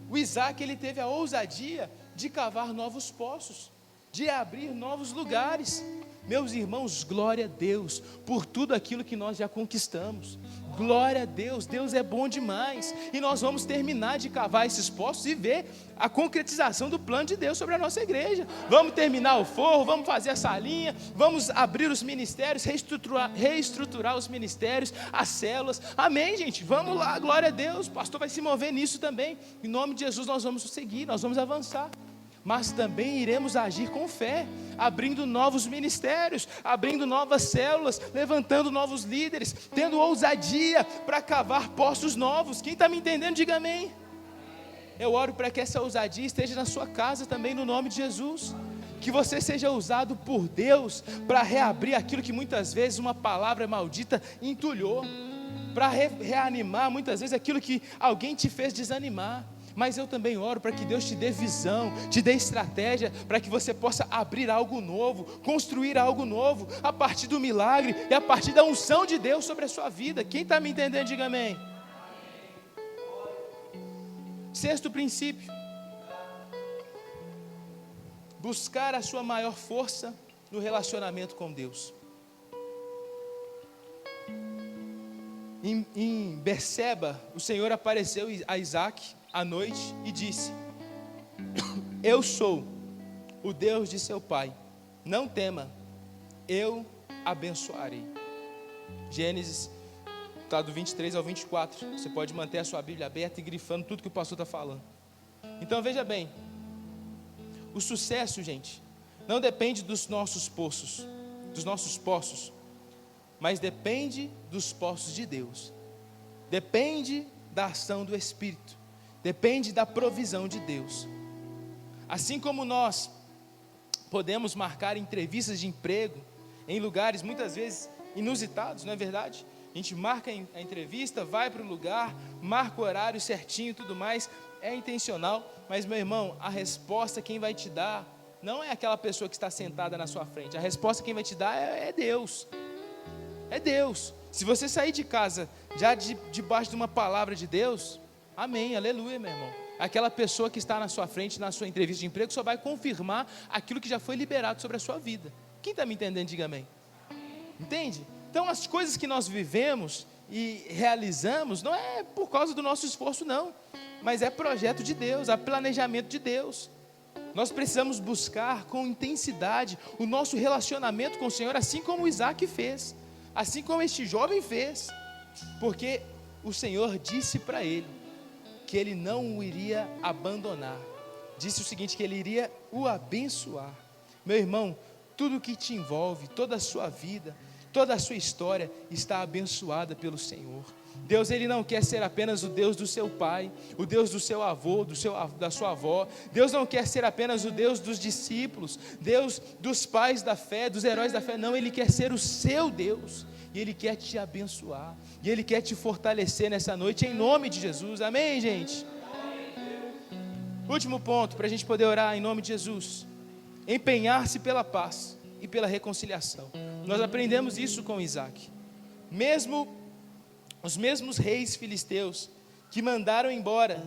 O Isaac, ele teve a ousadia de cavar novos poços, de abrir novos lugares. Meus irmãos, glória a Deus por tudo aquilo que nós já conquistamos. Glória a Deus, Deus é bom demais. E nós vamos terminar de cavar esses poços e ver a concretização do plano de Deus sobre a nossa igreja. Vamos terminar o forro, vamos fazer a salinha, vamos abrir os ministérios, reestruturar os ministérios, as células. Amém, gente? Vamos lá, glória a Deus. O pastor vai se mover nisso também. Em nome de Jesus nós vamos seguir, nós vamos avançar. Mas também iremos agir com fé, abrindo novos ministérios, abrindo novas células, levantando novos líderes, tendo ousadia para cavar poços novos. Quem está me entendendo, diga amém. Eu oro para que essa ousadia esteja na sua casa também, no nome de Jesus. Que você seja usado por Deus para reabrir aquilo que muitas vezes uma palavra maldita entulhou, para reanimar muitas vezes aquilo que alguém te fez desanimar. Mas eu também oro para que Deus te dê visão, te dê estratégia, para que você possa abrir algo novo, construir algo novo, a partir do milagre e a partir da unção de Deus sobre a sua vida. Quem está me entendendo, diga amém. Sexto princípio: buscar a sua maior força no relacionamento com Deus. Em Berseba, o Senhor apareceu a Isaac à noite e disse: eu sou o Deus de seu pai, não tema, eu abençoarei. Gênesis, está do 23 ao 24, você pode manter a sua Bíblia aberta e grifando tudo que o pastor está falando. Então veja bem, o sucesso, gente, não depende dos nossos poços, mas depende dos poços de Deus, depende da ação do Espírito, depende da provisão de Deus. Assim como nós podemos marcar entrevistas de emprego em lugares muitas vezes inusitados, não é verdade? A gente marca a entrevista, vai para o lugar, marca o horário certinho e tudo mais, é intencional, mas meu irmão, a resposta quem vai te dar não é aquela pessoa que está sentada na sua frente, a resposta quem vai te dar é Deus. É Deus. Se você sair de casa já debaixo de uma palavra de Deus, amém, aleluia, meu irmão. Aquela pessoa que está na sua frente, na sua entrevista de emprego, só vai confirmar aquilo que já foi liberado sobre a sua vida. Quem está me entendendo, diga amém. Entende? Então as coisas que nós vivemos e realizamos, não é por causa do nosso esforço não, mas é projeto de Deus, é planejamento de Deus. Nós precisamos buscar com intensidade o nosso relacionamento com o Senhor, assim como o Isaac fez, assim como este jovem fez, porque o Senhor disse para ele que ele não o iria abandonar, disse o seguinte, que ele iria o abençoar. Meu irmão, tudo que te envolve, toda a sua vida, toda a sua história está abençoada pelo Senhor. Deus, Ele não quer ser apenas o Deus do seu pai, o Deus do seu avô, da sua avó. Deus não quer ser apenas o Deus dos discípulos, Deus dos pais da fé, dos heróis da fé. Não, Ele quer ser o seu Deus. E Ele quer te abençoar. E Ele quer te fortalecer nessa noite, em nome de Jesus. Amém, gente? Último ponto, para a gente poder orar em nome de Jesus. Empenhar-se pela paz e pela reconciliação. Nós aprendemos isso com Isaac. Os mesmos reis filisteus que mandaram embora,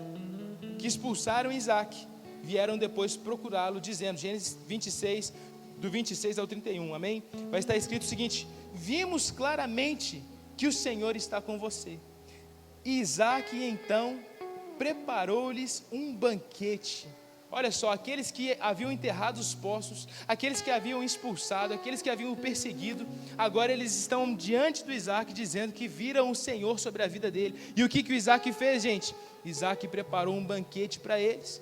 que expulsaram Isaac, vieram depois procurá-lo, dizendo, Gênesis 26, do 26 ao 31, amém? Vai estar escrito o seguinte: vimos claramente que o Senhor está com você. Isaac então preparou-lhes um banquete. Olha só, aqueles que haviam enterrado os poços, aqueles que haviam expulsado, aqueles que haviam perseguido, agora eles estão diante do Isaac dizendo que viram o Senhor sobre a vida dele. E o que o Isaac fez, gente? Isaac preparou um banquete para eles.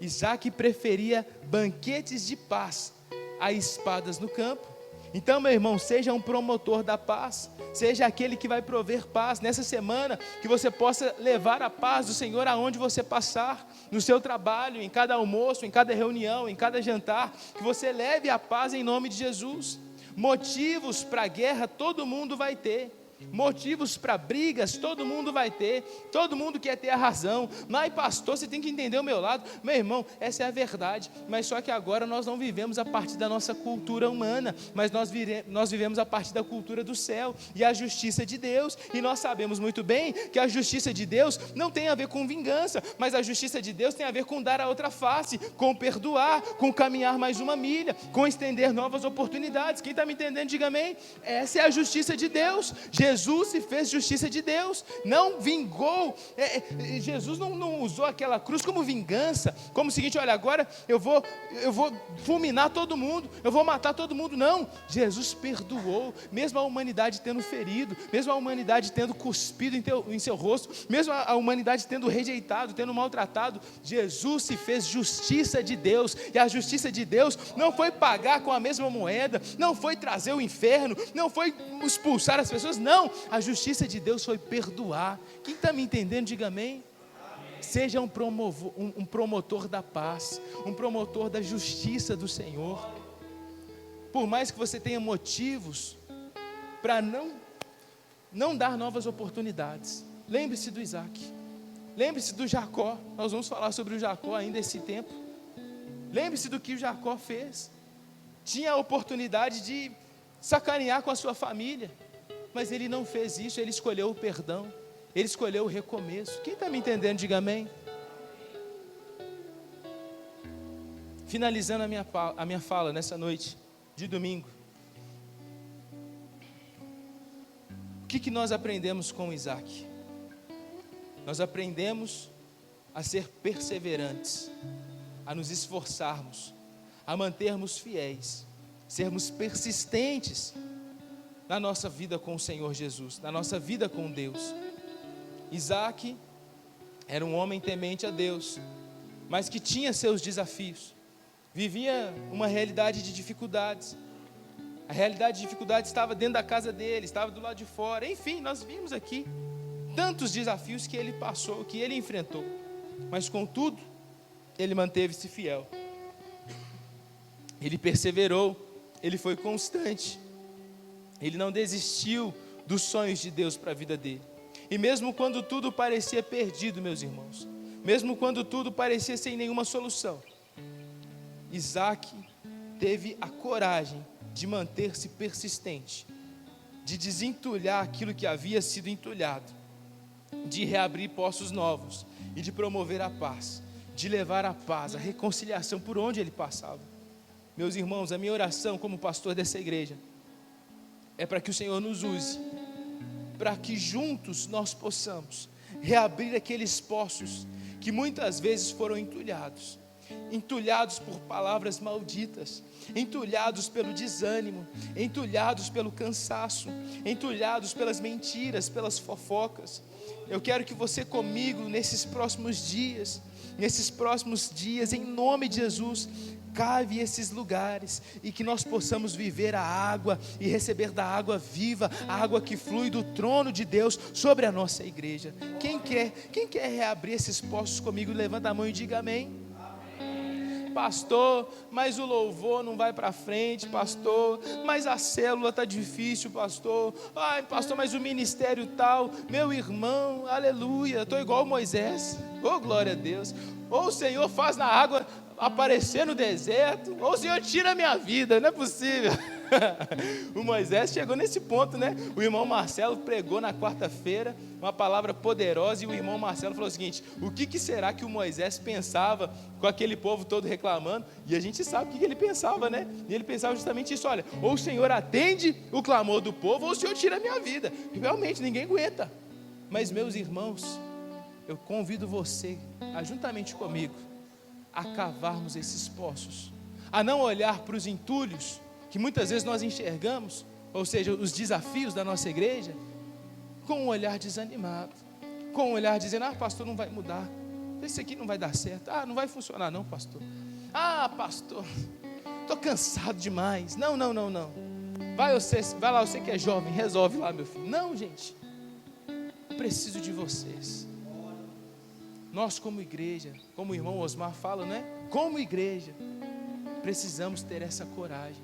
Isaac preferia banquetes de paz a espadas no campo. Então, meu irmão, seja um promotor da paz, seja aquele que vai prover paz nessa semana, que você possa levar a paz do Senhor aonde você passar, no seu trabalho, em cada almoço, em cada reunião, em cada jantar, que você leve a paz em nome de Jesus. Motivos para a guerra todo mundo vai ter, motivos para brigas todo mundo vai ter, todo mundo quer ter a razão, mas pastor, você tem que entender o meu lado. Meu irmão, essa é a verdade, mas só que agora nós não vivemos a partir da nossa cultura humana, mas nós vivemos a partir da cultura do céu, e a justiça de Deus, e nós sabemos muito bem que a justiça de Deus não tem a ver com vingança, mas a justiça de Deus tem a ver com dar a outra face, com perdoar, com caminhar mais uma milha, com estender novas oportunidades. Quem está me entendendo, diga amém. Essa é a justiça de Deus. Jesus se fez justiça de Deus, não vingou, Jesus não usou aquela cruz como vingança, como o seguinte, olha, agora eu vou fulminar todo mundo, eu vou matar todo mundo. Não, Jesus perdoou, mesmo a humanidade tendo ferido, mesmo a humanidade tendo cuspido em seu rosto, mesmo a humanidade tendo rejeitado, tendo maltratado, Jesus se fez justiça de Deus, e a justiça de Deus não foi pagar com a mesma moeda, não foi trazer o inferno, não foi expulsar as pessoas, não, a justiça de Deus foi perdoar. Quem está me entendendo, diga amém. Seja um promotor da paz, um promotor da justiça do Senhor. Por mais que você tenha motivos para não dar novas oportunidades, lembre-se do Isaac, lembre-se do Jacó. Nós vamos falar sobre o Jacó ainda esse tempo. Lembre-se do que o Jacó fez. Tinha a oportunidade de sacanear com a sua família, mas ele não fez isso, ele escolheu o perdão, ele escolheu o recomeço. Quem está me entendendo, diga amém. Finalizando a minha fala nessa noite de domingo, o que nós aprendemos com Isaac? Nós aprendemos a ser perseverantes, a nos esforçarmos, a mantermos fiéis, sermos persistentes na nossa vida com o Senhor Jesus, na nossa vida com Deus. Isaac era um homem temente a Deus, mas que tinha seus desafios, vivia uma realidade de dificuldades. A realidade de dificuldades estava dentro da casa dele, estava do lado de fora. Enfim, nós vimos aqui tantos desafios que ele passou, que ele enfrentou, mas contudo, ele manteve-se fiel, ele perseverou, ele foi constante, ele não desistiu dos sonhos de Deus para a vida dele. E mesmo quando tudo parecia perdido, meus irmãos, mesmo quando tudo parecia sem nenhuma solução, Isaac teve a coragem de manter-se persistente, de desentulhar aquilo que havia sido entulhado, de reabrir poços novos e de promover a paz, de levar a paz, a reconciliação por onde ele passava. Meus irmãos, a minha oração como pastor dessa igreja é para que o Senhor nos use, para que juntos nós possamos reabrir aqueles poços que muitas vezes foram entulhados por palavras malditas, entulhados pelo desânimo, entulhados pelo cansaço, entulhados pelas mentiras, pelas fofocas. Eu quero que você comigo nesses próximos dias, em nome de Jesus, cave esses lugares e que nós possamos viver a água e receber da água viva, a água que flui do trono de Deus sobre a nossa igreja. Quem quer reabrir esses poços comigo? Levanta a mão e diga amém. Pastor, mas o louvor não vai para frente, pastor, mas a célula está difícil, pastor. Ai, pastor, mas o ministério tal, meu irmão, aleluia, estou igual Moisés, oh glória a Deus. Ou o Senhor faz na água aparecer no deserto, ou o Senhor tira a minha vida, não é possível. O Moisés chegou nesse ponto, né? O irmão Marcelo pregou na quarta-feira uma palavra poderosa, e o irmão Marcelo falou o seguinte: o que será que o Moisés pensava com aquele povo todo reclamando? E a gente sabe o que ele pensava, né? E ele pensava justamente isso: olha, ou o Senhor atende o clamor do povo, ou o Senhor tira a minha vida. E realmente ninguém aguenta. Mas, meus irmãos, eu convido você, juntamente comigo, a cavarmos esses poços, a não olhar para os entulhos que muitas vezes nós enxergamos, ou seja, os desafios da nossa igreja, com um olhar desanimado, com um olhar dizendo: pastor, não vai mudar, isso aqui não vai dar certo, não vai funcionar não, pastor, pastor, estou cansado demais, não, vai lá, você que é jovem, resolve lá, meu filho. Não, gente, eu preciso de vocês. Nós como igreja, como o irmão Osmar fala, né? Como igreja, precisamos ter essa coragem,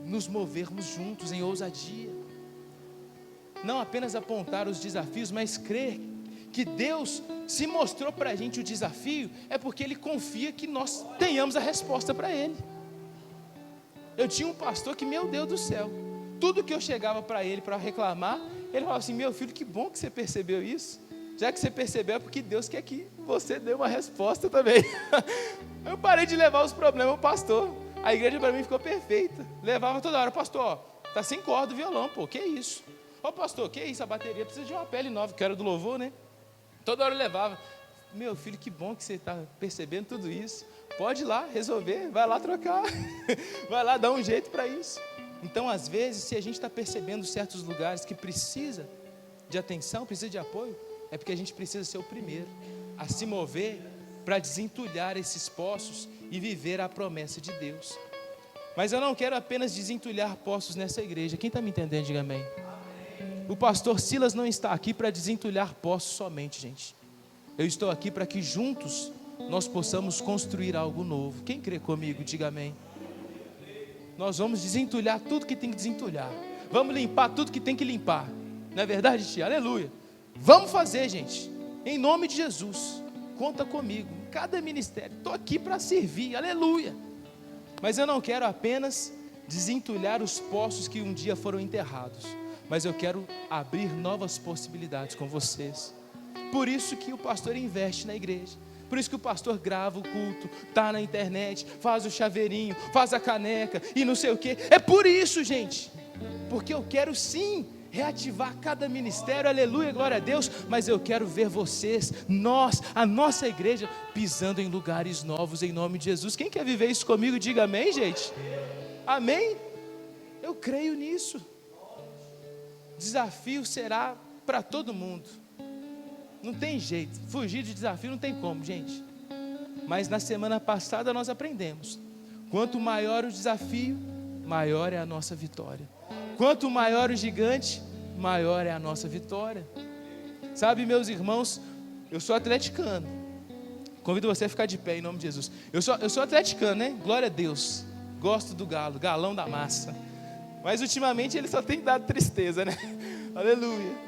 nos movermos juntos em ousadia, não apenas apontar os desafios, mas crer que Deus, se mostrou para a gente o desafio, é porque Ele confia que nós tenhamos a resposta para Ele. Eu tinha um pastor que, meu Deus do céu, tudo que eu chegava para ele para reclamar, ele falava assim: meu filho, que bom que você percebeu isso, já que você percebeu é porque Deus quer que você dê uma resposta também. Eu parei de levar os problemas ao pastor, a igreja para mim ficou perfeita, levava toda hora: pastor, está sem corda o violão, pô, que isso? Ô pastor, que isso, a bateria precisa de uma pele nova, que era do louvor, né? Toda hora eu levava. Meu filho, que bom que você está percebendo tudo isso, pode ir lá resolver, vai lá trocar, vai lá dar um jeito para isso. Então, às vezes, se a gente está percebendo certos lugares que precisa de atenção, precisa de apoio, é porque a gente precisa ser o primeiro a se mover para desentulhar esses poços e viver a promessa de Deus. Mas eu não quero apenas desentulhar poços nessa igreja. Quem está me entendendo, diga amém. O pastor Silas não está aqui para desentulhar poços somente, gente. Eu estou aqui para que juntos nós possamos construir algo novo. Quem crê comigo, diga amém. Nós vamos desentulhar tudo que tem que desentulhar, vamos limpar tudo que tem que limpar, não é verdade, tia? Aleluia. Vamos fazer, gente, em nome de Jesus. Conta comigo, em cada ministério, estou aqui para servir, aleluia. Mas eu não quero apenas desentulhar os poços que um dia foram enterrados, mas eu quero abrir novas possibilidades com vocês. Por isso que o pastor investe na igreja, por isso que o pastor grava o culto, está na internet, faz o chaveirinho, faz a caneca e não sei o que. É por isso, gente, porque eu quero sim reativar cada ministério, aleluia, glória a Deus. Mas eu quero ver vocês, nós, a nossa igreja, pisando em lugares novos em nome de Jesus. Quem quer viver isso comigo, diga amém, gente. Amém? Eu creio nisso. Desafio será para todo mundo, não tem jeito, fugir de desafio não tem como, gente. Mas na semana passada nós aprendemos: quanto maior o desafio, maior é a nossa vitória. Quanto maior o gigante, maior é a nossa vitória. Sabe, meus irmãos, eu sou atleticano. Convido você a ficar de pé em nome de Jesus. Eu sou atleticano, né? Glória a Deus. Gosto do galo, galão da massa. Mas ultimamente ele só tem dado tristeza, né? Aleluia.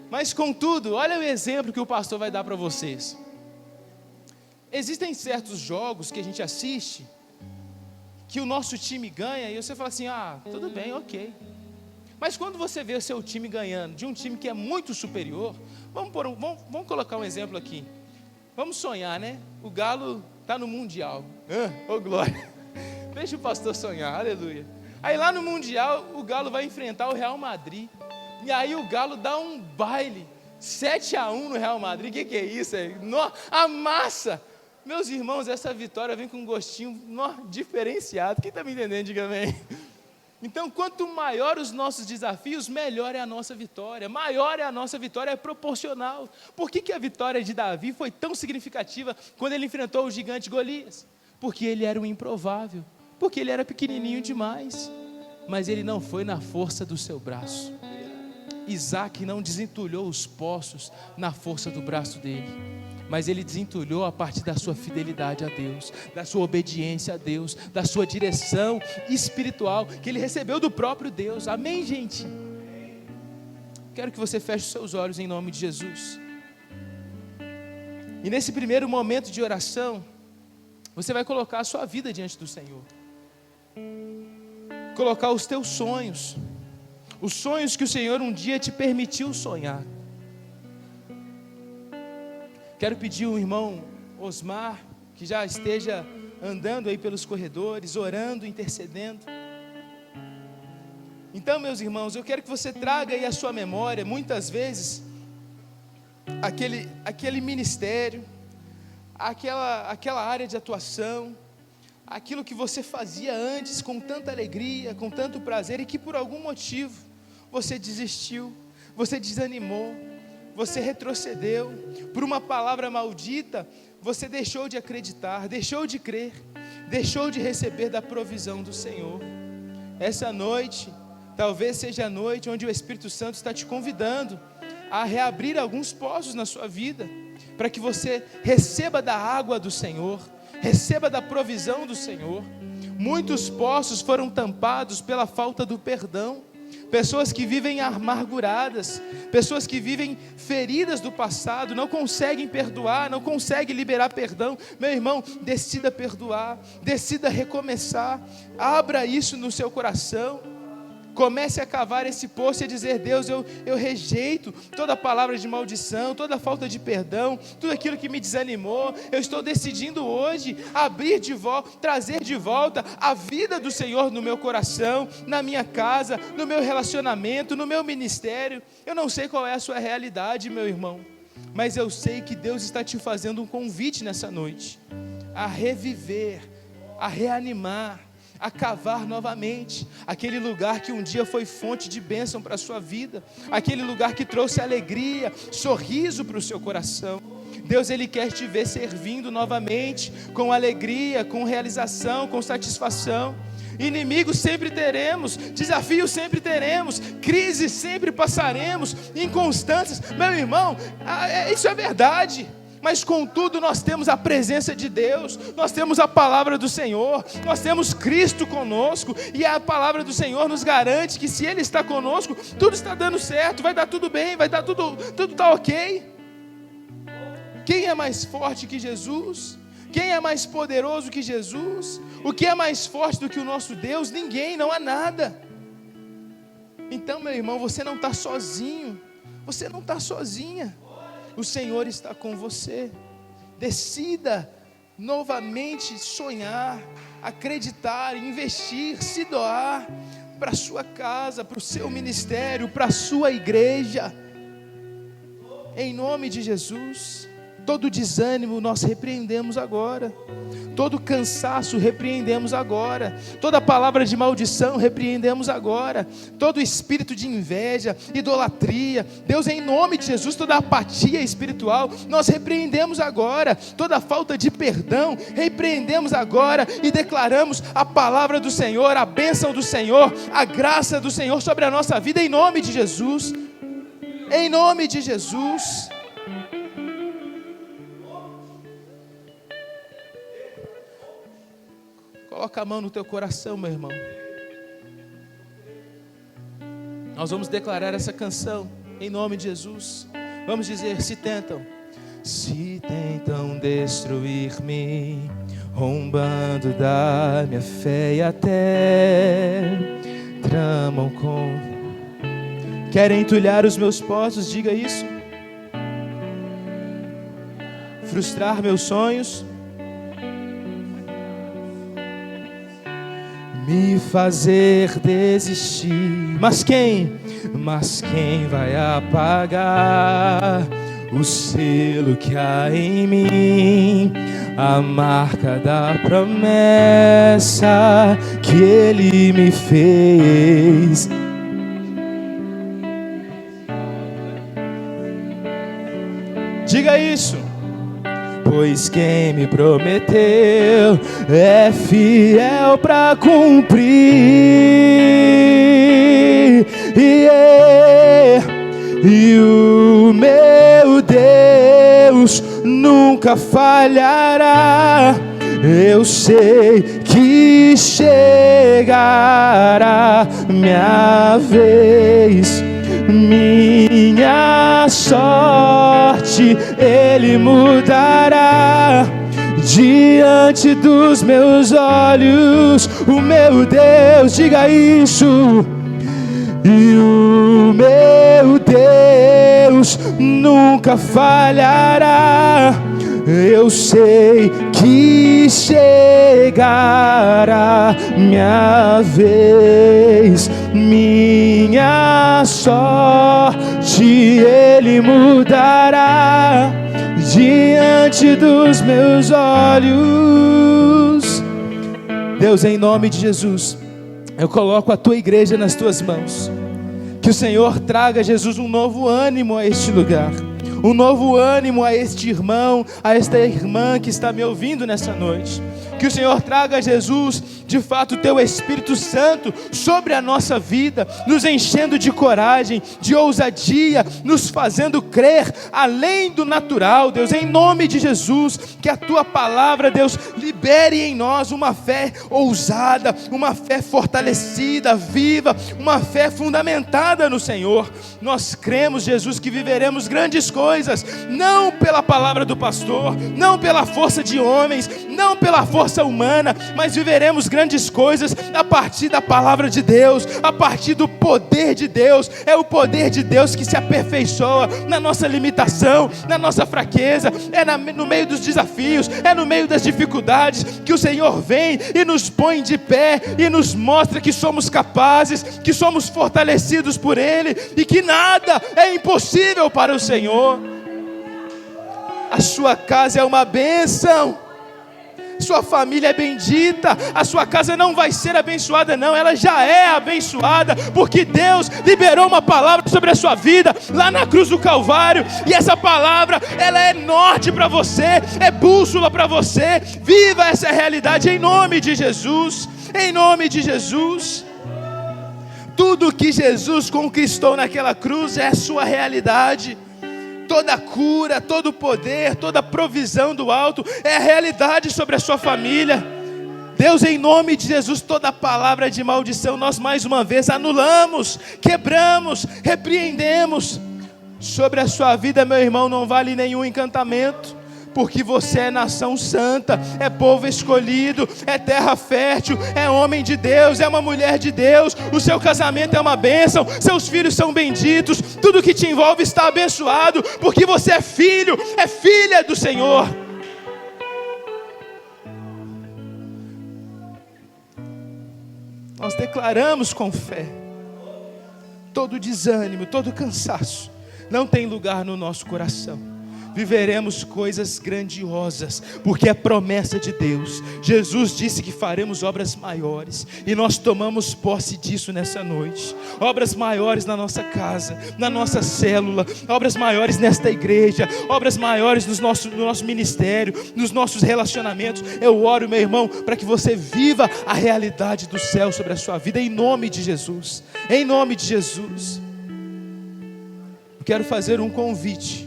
Mas contudo, olha o exemplo que o pastor vai dar para vocês. Existem certos jogos que a gente assiste, que o nosso time ganha, e você fala assim: tudo bem, ok. Mas quando você vê o seu time ganhando, de um time que é muito superior, vamos colocar um exemplo aqui. Vamos sonhar, né? O Galo está no Mundial. Ô glória. Deixa o pastor sonhar, aleluia. Aí lá no Mundial, o Galo vai enfrentar o Real Madrid. E aí o Galo dá um baile, 7-1 no Real Madrid. Que é isso? Amassa! Meus irmãos, essa vitória vem com um gostinho diferenciado. Quem está me entendendo, diga amém. Então, quanto maior os nossos desafios, melhor é a nossa vitória. Maior é a nossa vitória, é proporcional. Por que a vitória de Davi foi tão significativa quando ele enfrentou o gigante Golias? Porque ele era um improvável, porque ele era pequenininho demais, mas ele não foi na força do seu braço. Isaac não desentulhou os poços na força do braço dele, mas ele desentulhou a partir da sua fidelidade a Deus, da sua obediência a Deus, da sua direção espiritual que ele recebeu do próprio Deus. Amém, gente? Quero que você feche os seus olhos em nome de Jesus. E nesse primeiro momento de oração, você vai colocar a sua vida diante do Senhor, colocar os teus sonhos, os sonhos que o Senhor um dia te permitiu sonhar. Quero pedir ao irmão Osmar que já esteja andando aí pelos corredores, orando, intercedendo. Então, meus irmãos, eu quero que você traga aí a sua memória, muitas vezes, aquele ministério, aquela área de atuação, aquilo que você fazia antes com tanta alegria, com tanto prazer, e que por algum motivo você desistiu, você desanimou, você retrocedeu, por uma palavra maldita, você deixou de acreditar, deixou de crer, deixou de receber da provisão do Senhor. Essa noite, talvez seja a noite onde o Espírito Santo está te convidando a reabrir alguns poços na sua vida, para que você receba da água do Senhor, receba da provisão do Senhor. Muitos poços foram tampados pela falta do perdão. Pessoas que vivem amarguradas, pessoas que vivem feridas do passado, não conseguem perdoar, não conseguem liberar perdão. Meu irmão, decida perdoar, decida recomeçar, abra isso no seu coração. Comece a cavar esse poço e a dizer: Deus, eu rejeito toda palavra de maldição, toda falta de perdão, tudo aquilo que me desanimou. Eu estou decidindo hoje abrir de volta, trazer de volta a vida do Senhor no meu coração, na minha casa, no meu relacionamento, no meu ministério. Eu não sei qual é a sua realidade, meu irmão, mas eu sei que Deus está te fazendo um convite nessa noite, a reviver, a reanimar, a cavar novamente aquele lugar que um dia foi fonte de bênção para a sua vida, aquele lugar que trouxe alegria, sorriso para o seu coração. Deus, Ele quer te ver servindo novamente, com alegria, com realização, com satisfação. Inimigos sempre teremos, desafios sempre teremos, crises sempre passaremos, inconstâncias, meu irmão, isso é verdade. Mas contudo nós temos a presença de Deus, nós temos a palavra do Senhor, nós temos Cristo conosco, e a palavra do Senhor nos garante que se Ele está conosco, tudo está dando certo, vai dar tudo bem, vai dar tudo está ok. Quem é mais forte que Jesus? Quem é mais poderoso que Jesus? O que é mais forte do que o nosso Deus? Ninguém, não há nada. Então, meu irmão, você não está sozinho, você não está sozinha. O Senhor está com você. Decida novamente sonhar, acreditar, investir, se doar para a sua casa, para o seu ministério, para a sua igreja. Em nome de Jesus. Todo desânimo nós repreendemos agora, todo cansaço repreendemos agora, toda palavra de maldição repreendemos agora, todo espírito de inveja, idolatria, Deus, em nome de Jesus, toda apatia espiritual nós repreendemos agora, toda falta de perdão repreendemos agora e declaramos a palavra do Senhor, a bênção do Senhor, a graça do Senhor sobre a nossa vida, em nome de Jesus. Em nome de Jesus. Coloca a mão no teu coração, meu irmão. Nós vamos declarar essa canção em nome de Jesus. Vamos dizer: se tentam destruir-me, roubando da minha fé, e até tramam querem entulhar os meus poços, diga isso. Frustrar meus sonhos, me fazer desistir. Mas quem vai apagar o selo que há em mim, a marca da promessa que Ele me fez? Diga isso. Pois quem me prometeu é fiel para cumprir, e o meu Deus nunca falhará. Eu sei que chegará minha vez, minha sorte Ele mudará diante dos meus olhos. O meu Deus, diga isso. E o meu Deus nunca falhará. Eu sei que chegará minha vez, minha sorte Ele mudará diante dos meus olhos. Deus, em nome de Jesus, eu coloco a tua igreja nas tuas mãos. Que o Senhor traga, Jesus, um novo ânimo a este lugar, um novo ânimo a este irmão, a esta irmã que está me ouvindo nessa noite. Que o Senhor traga, Jesus, de fato o teu Espírito Santo sobre a nossa vida, nos enchendo de coragem, de ousadia, nos fazendo crer além do natural, Deus, em nome de Jesus. Que a tua palavra, Deus, libere em nós uma fé ousada, uma fé fortalecida, viva, uma fé fundamentada no Senhor. Nós cremos, Jesus, que viveremos grandes coisas, não pela palavra do pastor, não pela força de homens, não pela força humana, mas viveremos grandes coisas a partir da palavra de Deus, a partir do poder de Deus. É o poder de Deus que se aperfeiçoa na nossa limitação, na nossa fraqueza, no meio dos desafios, é no meio das dificuldades que o Senhor vem e nos põe de pé e nos mostra que somos capazes, que somos fortalecidos por Ele e que nada é impossível para o Senhor. A sua casa é uma bênção, sua família é bendita, a sua casa não vai ser abençoada não, ela já é abençoada, porque Deus liberou uma palavra sobre a sua vida, lá na cruz do Calvário, e essa palavra, ela é norte para você, é bússola para você. Viva essa realidade em nome de Jesus, em nome de Jesus. Tudo que Jesus conquistou naquela cruz é a sua realidade. Toda cura, todo poder, toda provisão do alto é a realidade sobre a sua família. Deus, em nome de Jesus, toda palavra de maldição nós mais uma vez anulamos, quebramos, repreendemos. Sobre a sua vida, meu irmão, não vale nenhum encantamento, porque você é nação santa, é povo escolhido, é terra fértil, é homem de Deus, é uma mulher de Deus. O seu casamento é uma bênção, seus filhos são benditos, tudo que te envolve está abençoado, porque você é filho, é filha do Senhor. Nós declaramos com fé: todo desânimo, todo cansaço não tem lugar no nosso coração. Viveremos coisas grandiosas, porque é promessa de Deus. Jesus disse que faremos obras maiores, e nós tomamos posse disso nessa noite. Obras maiores na nossa casa, na nossa célula, obras maiores nesta igreja, obras maiores no nosso ministério, nos nossos relacionamentos. Eu oro, meu irmão, para que você viva a realidade do céu sobre a sua vida, em nome de Jesus, em nome de Jesus. Eu quero fazer um convite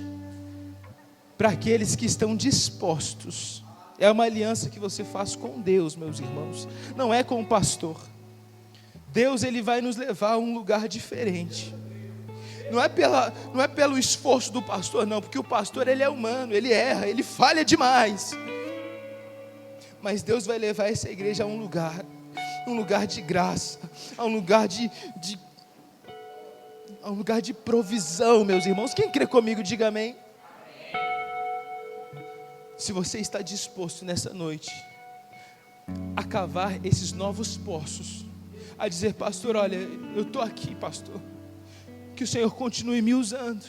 para aqueles que estão dispostos. É uma aliança que você faz com Deus, meus irmãos, não é com o pastor. Deus, Ele vai nos levar a um lugar diferente. Não é pelo esforço do pastor, não, porque o pastor, ele é humano, ele erra, ele falha demais. Mas Deus vai levar essa igreja a um lugar de graça, a um lugar de provisão, meus irmãos. Quem crê comigo, diga amém. Se você está disposto nessa noite a cavar esses novos poços, a dizer: pastor, olha, eu estou aqui, pastor, que o Senhor continue me usando,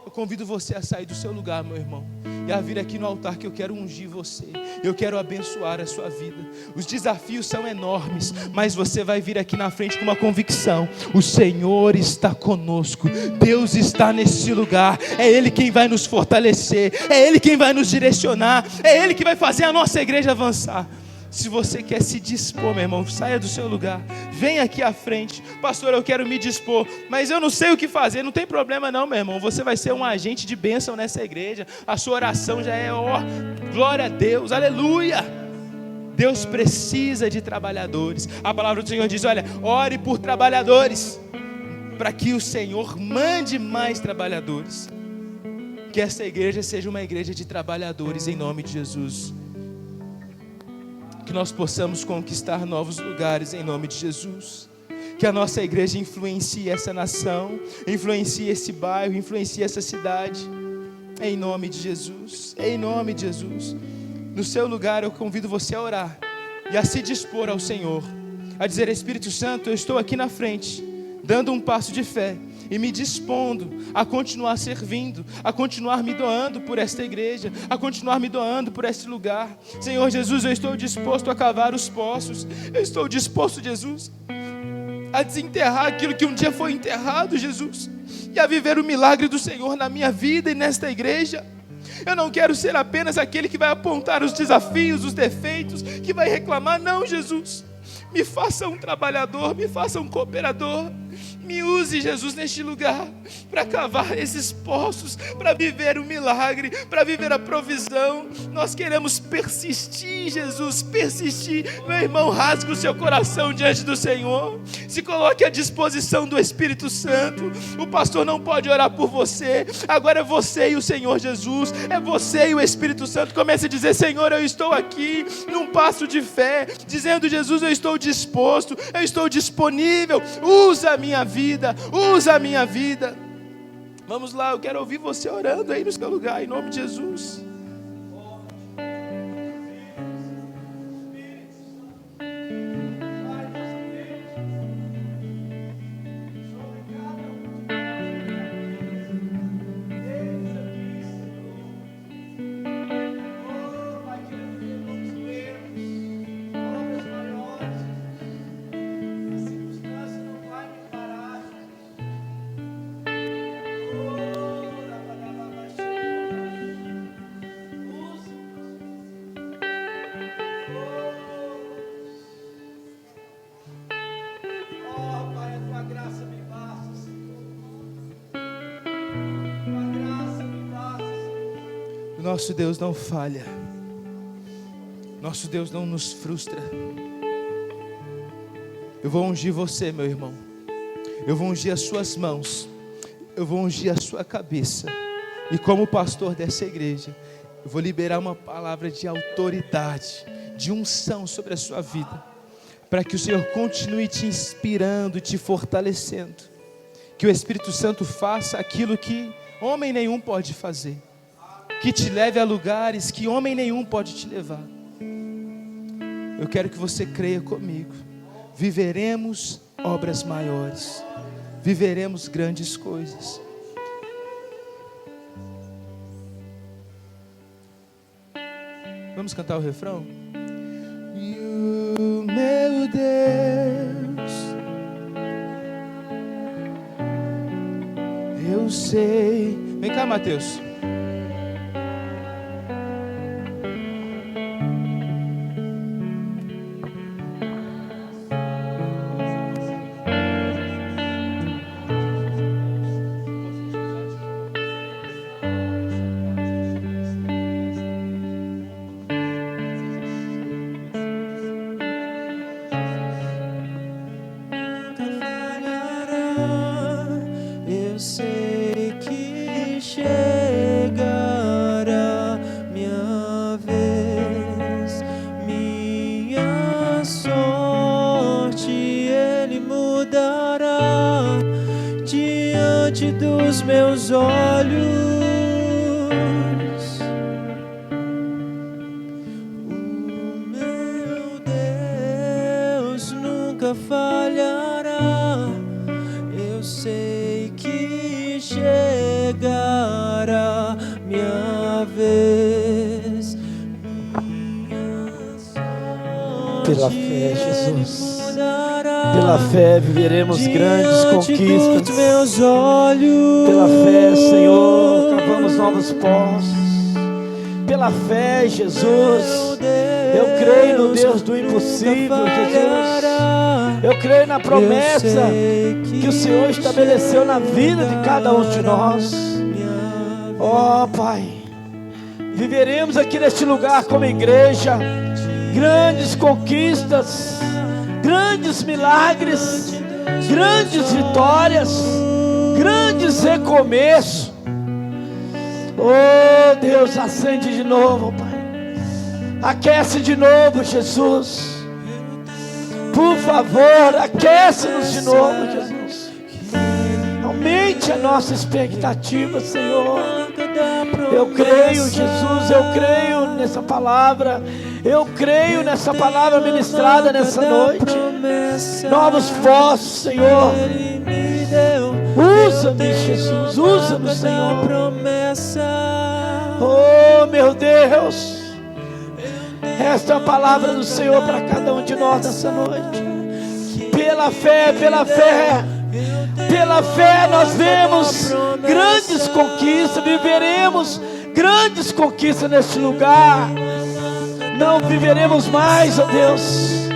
eu convido você a sair do seu lugar, meu irmão, e a vir aqui no altar, que eu quero ungir você, eu quero abençoar a sua vida. Os desafios são enormes, mas você vai vir aqui na frente com uma convicção: o Senhor está conosco, Deus está nesse lugar, é Ele quem vai nos fortalecer, é Ele quem vai nos direcionar, é Ele que vai fazer a nossa igreja avançar. Se você quer se dispor, meu irmão, saia do seu lugar, vem aqui à frente. Pastor, eu quero me dispor, mas eu não sei o que fazer. Não tem problema não, meu irmão, você vai ser um agente de bênção nessa igreja. A sua oração já é, glória a Deus, aleluia. Deus precisa de trabalhadores. A palavra do Senhor diz: olha, ore por trabalhadores, para que o Senhor mande mais trabalhadores. Que essa igreja seja uma igreja de trabalhadores, em nome de Jesus. Que nós possamos conquistar novos lugares em nome de Jesus. Que a nossa igreja influencie essa nação, influencie esse bairro, influencie essa cidade, em nome de Jesus, em nome de Jesus. No seu lugar eu convido você a orar e a se dispor ao Senhor, a dizer: Espírito Santo, eu estou aqui na frente, dando um passo de fé, e me dispondo a continuar servindo, a continuar me doando por esta igreja, a continuar me doando por este lugar. Senhor Jesus, eu estou disposto a cavar os poços, eu estou disposto, Jesus, a desenterrar aquilo que um dia foi enterrado, Jesus, e a viver o milagre do Senhor na minha vida e nesta igreja. Eu não quero ser apenas aquele que vai apontar os desafios, os defeitos, que vai reclamar. Não, Jesus, me faça um trabalhador, me faça um cooperador. Me use, Jesus, neste lugar para cavar esses poços, para viver o milagre, para viver a provisão. Nós queremos persistir, Jesus, persistir. Meu irmão, rasgue o seu coração diante do Senhor. Se coloque à disposição do Espírito Santo. O pastor não pode orar por você. Agora é você e o Senhor Jesus. É você e o Espírito Santo. Comece a dizer: Senhor, eu estou aqui num passo de fé, dizendo: Jesus, eu estou disposto, eu estou disponível. Usa a minha vida, usa a minha vida. Vamos lá, eu quero ouvir você orando aí no seu lugar, em nome de Jesus. Nosso Deus não falha, nosso Deus não nos frustra. Eu vou ungir você, meu irmão, eu vou ungir as suas mãos, eu vou ungir a sua cabeça, e como pastor dessa igreja, eu vou liberar uma palavra de autoridade, de unção sobre a sua vida, para que o Senhor continue te inspirando, te fortalecendo, que o Espírito Santo faça aquilo que homem nenhum pode fazer, que te leve a lugares que homem nenhum pode te levar. Eu quero que você creia comigo. Viveremos obras maiores, viveremos grandes coisas. Vamos cantar o refrão? E o meu Deus, eu sei. Vem cá, Mateus. Dos meus olhos, o meu Deus nunca falhará. Eu sei que chegará minha vez, minha sorte. Pela fé, Jesus. Pela fé viveremos grandes conquistas. Meus olhos. Pela fé, Senhor, cavamos novos poços. Pela fé, Jesus, eu creio no Deus do impossível, Jesus. Eu creio na promessa que o Senhor estabeleceu na vida de cada um de nós. Ó Pai, viveremos aqui neste lugar como igreja grandes conquistas, grandes milagres, grandes vitórias, grandes recomeços. Oh Deus, acende de novo, Pai. Aquece de novo, Jesus. Por favor, aquece-nos de novo, Jesus. Aumente a nossa expectativa, Senhor. Eu creio, Jesus, eu creio nessa palavra. Eu creio nessa palavra ministrada nessa noite. Novos poços, Senhor. Usa-me, Jesus, usa-me, Senhor. Promessa. Oh, meu Deus, esta é a palavra do Senhor para cada um de nós nessa noite. Pela fé, pela fé, pela fé nós vemos grandes conquistas, viveremos grandes conquistas neste lugar. Não viveremos mais, ó Deus,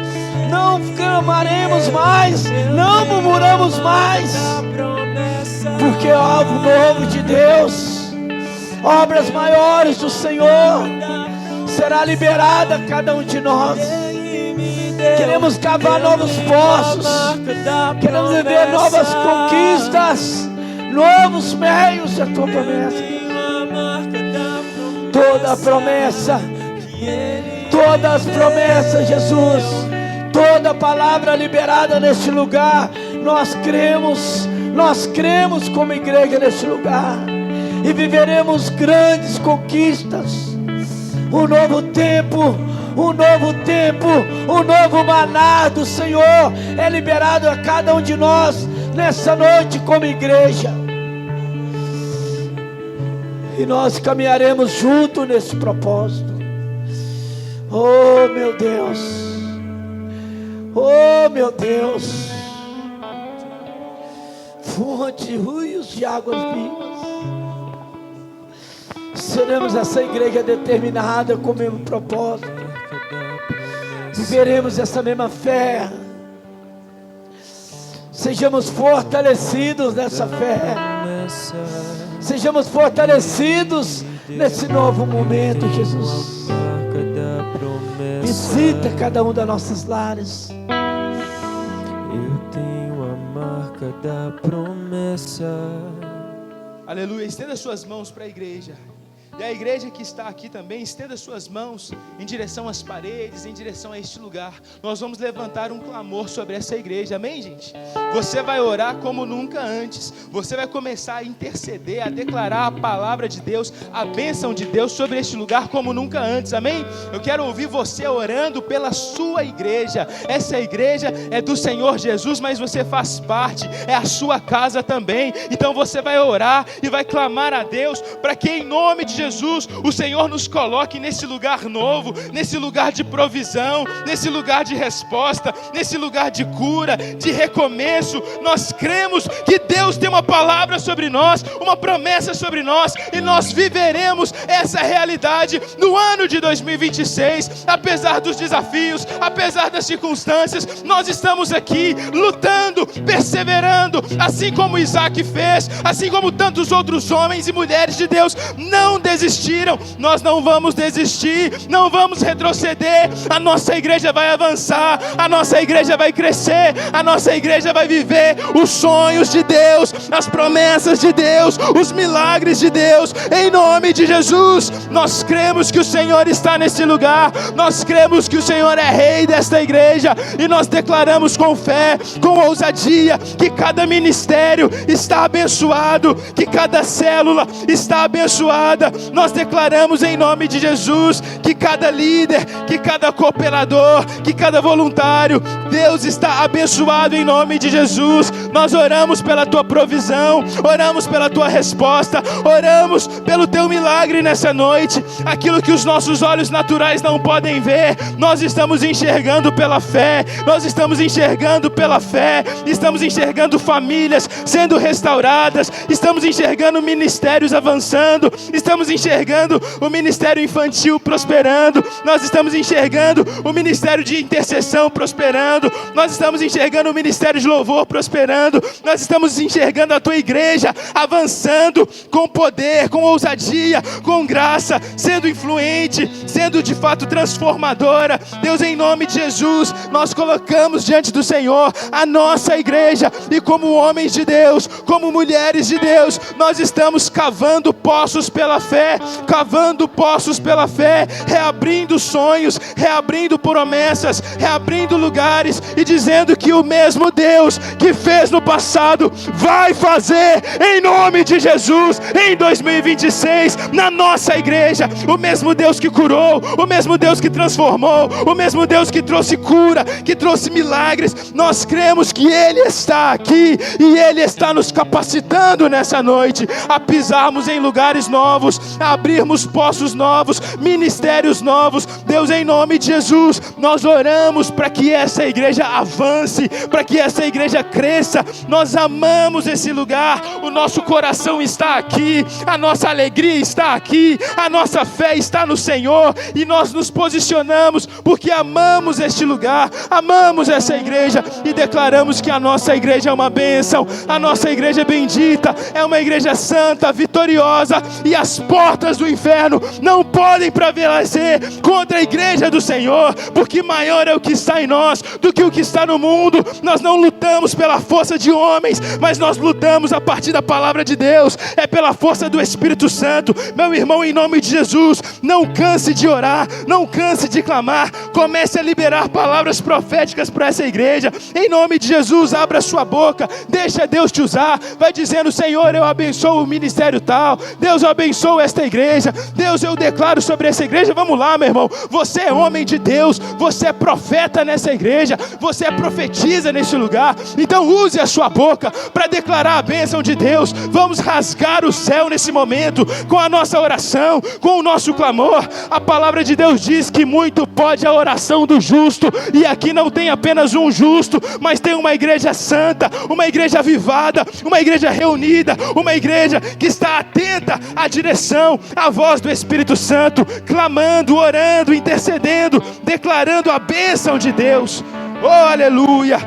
não clamaremos mais, não murmuramos mais, porque é algo novo de Deus, obras maiores do Senhor será liberada a cada um de nós. Queremos cavar novos poços, queremos viver novas conquistas, novos meios da tua promessa. Toda a promessa, todas as promessas, Jesus, toda palavra liberada neste lugar, nós cremos como igreja neste lugar, e viveremos grandes conquistas. Um novo tempo, um novo maná do Senhor é liberado a cada um de nós nessa noite como igreja, e nós caminharemos junto nesse propósito. Oh meu Deus, oh meu Deus, fonte, rios de águas vivas. Seremos essa igreja determinada com o mesmo propósito, viveremos essa mesma fé, sejamos fortalecidos nessa fé, sejamos fortalecidos nesse novo momento, Jesus. Visita cada um das nossas lares. Eu tenho a marca da promessa. Aleluia, estenda suas mãos para a igreja. E a igreja que está aqui também, estenda suas mãos em direção às paredes, em direção a este lugar. Nós vamos levantar um clamor sobre essa igreja, amém, gente? Você vai orar como nunca antes. Você vai começar a interceder, a declarar a palavra de Deus, a bênção de Deus sobre este lugar como nunca antes, amém? Eu quero ouvir você orando pela sua igreja. Essa igreja é do Senhor Jesus, mas você faz parte, é a sua casa também. Então você vai orar e vai clamar a Deus para que em nome de Jesus, o Senhor nos coloque nesse lugar novo, nesse lugar de provisão, nesse lugar de resposta, nesse lugar de cura, de recomeço. Nós cremos que Deus tem uma palavra sobre nós, uma promessa sobre nós, e nós viveremos essa realidade no ano de 2026, apesar dos desafios, apesar das circunstâncias. Nós estamos aqui lutando, perseverando, assim como Isaac fez, assim como tantos outros homens e mulheres de Deus não desistiram. Nós não vamos desistir, não vamos retroceder. A nossa igreja vai avançar, a nossa igreja vai crescer, a nossa igreja vai viver os sonhos de Deus, as promessas de Deus, os milagres de Deus, em nome de Jesus. Nós cremos que o Senhor está nesse lugar, nós cremos que o Senhor é rei desta igreja, e nós declaramos com fé, com ousadia, que cada ministério está abençoado, que cada célula está abençoada. Nós declaramos em nome de Jesus que cada líder, que cada cooperador, que cada voluntário, Deus está abençoado em nome de Jesus. Nós oramos pela tua provisão, oramos pela tua resposta, oramos pelo teu milagre nessa noite. Aquilo que os nossos olhos naturais não podem ver, nós estamos enxergando pela fé, nós estamos enxergando pela fé, estamos enxergando famílias sendo restauradas, estamos enxergando ministérios avançando, estamos enxergando o ministério infantil prosperando, nós estamos enxergando o ministério de intercessão prosperando, nós estamos enxergando o ministério de louvor prosperando, nós estamos enxergando a tua igreja avançando com poder, com ousadia, com graça, sendo influente, sendo de fato transformadora. Deus, em nome de Jesus, nós colocamos diante do Senhor a nossa igreja, e como homens de Deus, como mulheres de Deus, nós estamos cavando poços pela fé, fé, cavando poços pela fé, reabrindo sonhos, reabrindo promessas, reabrindo lugares e dizendo que o mesmo Deus que fez no passado vai fazer em nome de Jesus em 2026 na nossa igreja. O mesmo Deus que curou, o mesmo Deus que transformou, o mesmo Deus que trouxe cura, que trouxe milagres, nós cremos que Ele está aqui e Ele está nos capacitando nessa noite a pisarmos em lugares novos, a abrirmos poços novos, ministérios novos. Deus, em nome de Jesus, nós oramos para que essa igreja avance, para que essa igreja cresça. Nós amamos esse lugar, o nosso coração está aqui, a nossa alegria está aqui, a nossa fé está no Senhor e nós nos posicionamos porque amamos este lugar, amamos essa igreja e declaramos que a nossa igreja é uma bênção, a nossa igreja é bendita, é uma igreja santa, vitoriosa, e as portas do inferno não podem prevalecer contra a igreja do Senhor, porque maior é o que está em nós do que o que está no mundo. Nós não lutamos pela força de homens, mas nós lutamos a partir da palavra de Deus, é pela força do Espírito Santo. Meu irmão, em nome de Jesus, não canse de orar, não canse de clamar, comece a liberar palavras proféticas para essa igreja, em nome de Jesus. Abra sua boca, deixa Deus te usar, vai dizendo: Senhor, eu abençoo o ministério tal, Deus, eu abençoo esta igreja, Deus, eu declaro sobre essa igreja. Vamos lá, meu irmão, você é homem de Deus, você é profeta nessa igreja, você profetiza nesse lugar, então use a sua boca para declarar a bênção de Deus. Vamos rasgar o céu nesse momento, com a nossa oração, com o nosso clamor. A palavra de Deus diz que muito pode a oração do justo, e aqui não tem apenas um justo, mas tem uma igreja santa, uma igreja avivada, uma igreja reunida, uma igreja que está atenta à direção, à voz do Espírito Santo, clamando, orando, intercedendo, declarando a bênção de Deus. Oh, aleluia!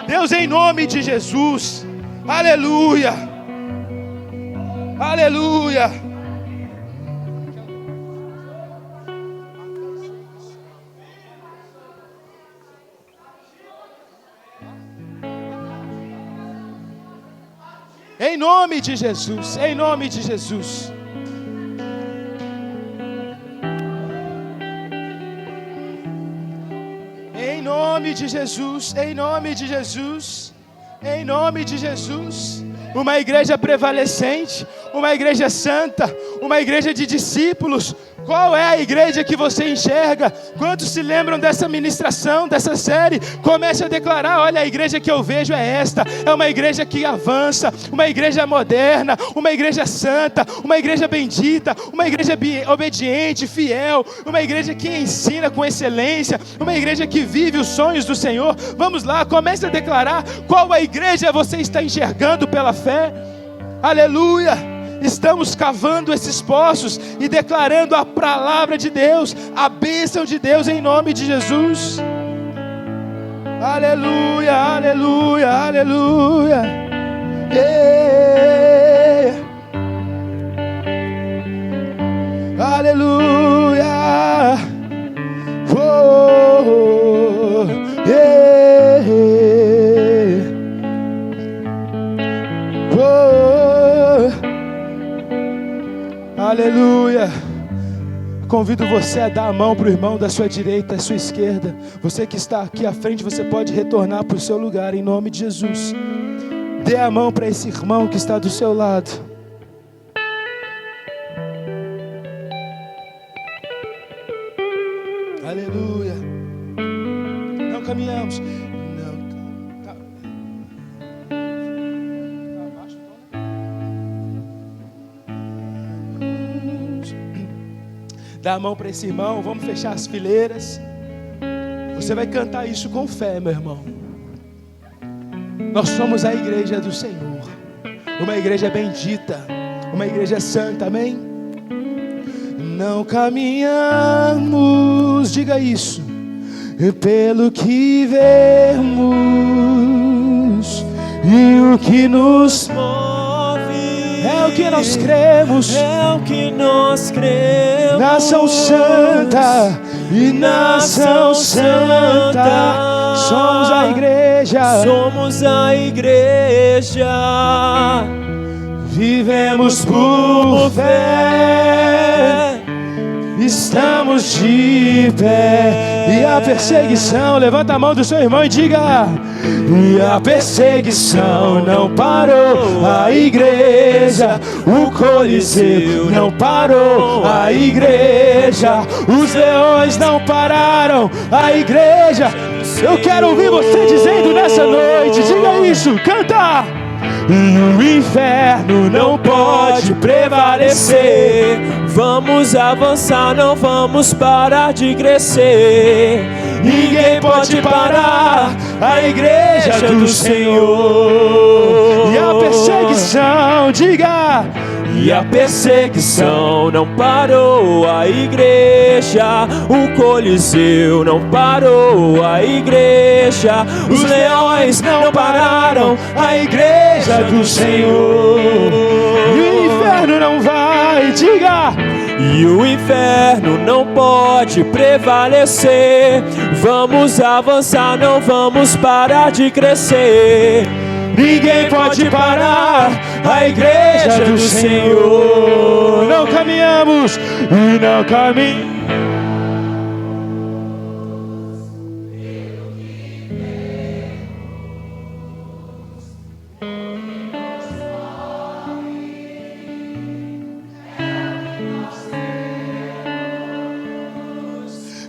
Deus, em nome de Jesus, aleluia, aleluia. Em nome de Jesus, em nome de Jesus. Em nome de Jesus, em nome de Jesus, em nome de Jesus. Uma igreja prevalecente, uma igreja santa, uma igreja de discípulos. Qual é a igreja que você enxerga? Quantos se lembram dessa ministração, dessa série? Comece a declarar: olha, a igreja que eu vejo é esta. É uma igreja que avança, uma igreja moderna, uma igreja santa, uma igreja bendita, uma igreja obediente, fiel, uma igreja que ensina com excelência, uma igreja que vive os sonhos do Senhor. Vamos lá, comece a declarar qual a igreja você está enxergando pela fé. Aleluia! Estamos cavando esses poços e declarando a palavra de Deus, a bênção de Deus em nome de Jesus. Aleluia, aleluia, aleluia. Yeah. Aleluia. Oh, yeah. Oh. Aleluia. Convido você a dar a mão para o irmão da sua direita, à sua esquerda. Você que está aqui à frente, você pode retornar para o seu lugar em nome de Jesus. Dê a mão para esse irmão que está do seu lado. Aleluia. Não caminhamos. Dá a mão para esse irmão, vamos fechar as fileiras. Você vai cantar isso com fé, meu irmão. Nós somos a igreja do Senhor, uma igreja bendita, uma igreja santa, amém? Não caminhamos, diga isso, pelo que vemos, e o que nos move é o que nós cremos, é o que nós cremos. Nação santa e nação santa, somos a igreja, somos a igreja vivemos por fé, estamos de pé. E a perseguição, levanta a mão do seu irmão e diga: e a perseguição não parou a igreja, o Coliseu não parou a igreja, os leões não pararam a igreja. Eu quero ouvir você dizendo nessa noite, diga isso, canta! E o inferno não pode prevalecer. Vamos avançar, não vamos parar de crescer. Ninguém pode parar a igreja do Senhor. E a perseguição, diga: e a perseguição não parou a igreja, o Coliseu não parou a igreja, os leões não pararam a igreja do Senhor. E o inferno não vai, diga: e o inferno não pode prevalecer. Vamos avançar, não vamos parar de crescer. ninguém pode parar a igreja do Senhor. Não caminhamos e não caminhamos.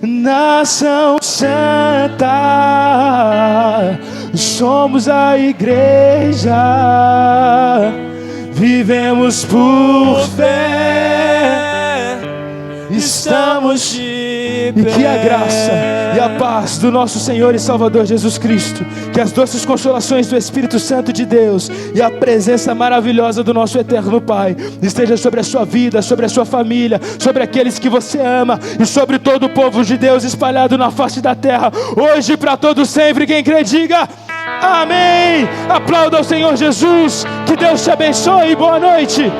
Nação Santa, somos a igreja, vivemos por fé, estamos de pé. E que a graça e a paz do nosso Senhor e Salvador Jesus Cristo, que as doces consolações do Espírito Santo de Deus e a presença maravilhosa do nosso eterno Pai esteja sobre a sua vida, sobre a sua família, sobre aqueles que você ama e sobre todo o povo de Deus espalhado na face da terra, hoje e para todo sempre. Quem crê diga amém. Aplauda ao Senhor Jesus. Que Deus te abençoe e boa noite.